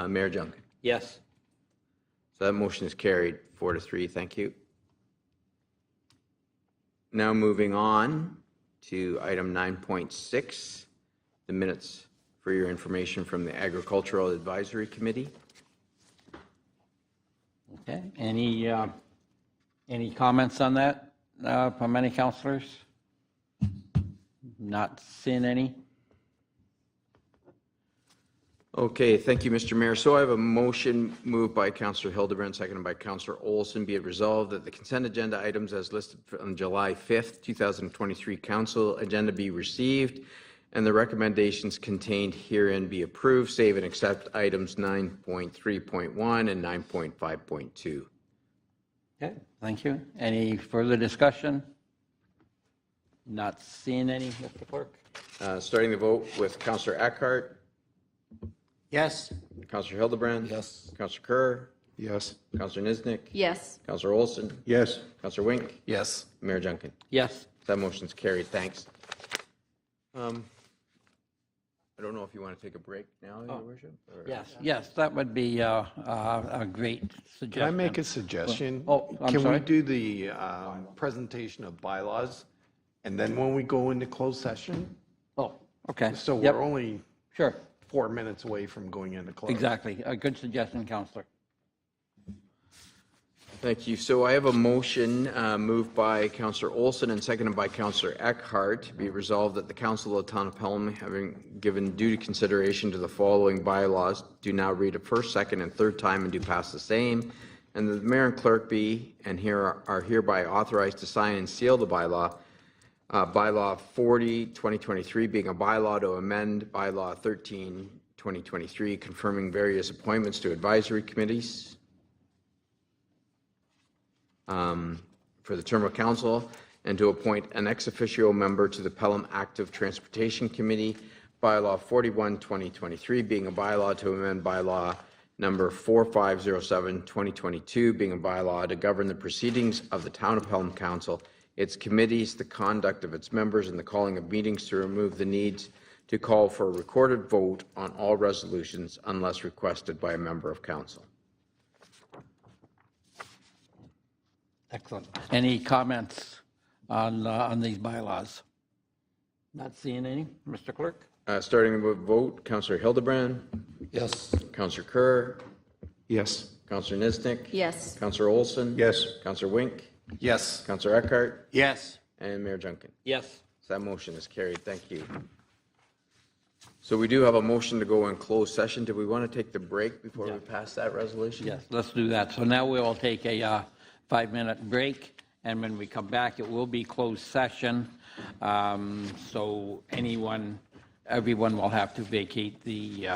Mayor Junkin. Yes. So that motion is carried 4-3. Thank you. Now moving on to item 9.6, the minutes for your information from the Agricultural Advisory Committee. Okay. Any comments on that from any councilors? Not seeing any. Okay, thank you, Mr. Mayor. So I have a motion moved by Councillor Hildebrand, seconded by Councillor Olson. Be it resolved that the consent agenda items as listed on July 5th, 2023 council agenda be received and the recommendations contained herein be approved, save and accept items 9.3.1 and 9.5.2. Okay, thank you. Any further discussion? Not seeing any, Mr. Clerk. Starting the vote with Councillor Eckhart. Yes. Councillor Hildebrand. Yes. Councillor Kerr. Yes. Councillor Niznik. Yes. Councillor Olson. Yes. Councillor Wink. Yes. Mayor Junkin. Yes. That motion's carried. Thanks. I don't know if you want to take a break now, Your Worship? Or- Yes, that would be a great suggestion. Can I make a suggestion? I'm Can we sorry. do the presentation of bylaws, and then when we go into closed session? Oh, okay. So Yep, we're only sure, 4 minutes away from going into closed. exactly. A good suggestion, Counselor. Thank you. So I have a motion moved by Councillor Olson and seconded by Councillor Eckhart. Be resolved that the Council of the Town of Pelham, having given due consideration to the following bylaws, do now read a first, second, and third time and do pass the same. And that the mayor and clerk be and here are hereby authorized to sign and seal the bylaw. Bylaw 40, 2023 being a bylaw to amend Bylaw 13, 2023, confirming various appointments to advisory committees for the term of council, and to appoint an ex officio member to the Pelham Active Transportation Committee. Bylaw 41, 2023 being a bylaw to amend Bylaw number 4507, 2022 being a bylaw to govern the proceedings of the Town of Pelham Council, its committees, the conduct of its members, and the calling of meetings to remove the needs to call for a recorded vote on all resolutions unless requested by a member of council. Excellent. Any comments on these bylaws? Not seeing any, Mr. Clerk? Starting with vote, Councillor Hildebrand. Yes. Councillor Kerr. Yes. Councillor Niznik. Yes. Councillor Olson. Yes. Councillor Wink. Yes. Councillor Eckhart. Yes. And Mayor Junkin. Yes. So that motion is carried. Thank you. So we do have a motion to go in closed session. Do we want to take the break before we pass that resolution? Yes, let's do that. So now we will take a 5-minute break, and when we come back, it will be closed session. So everyone will have to vacate the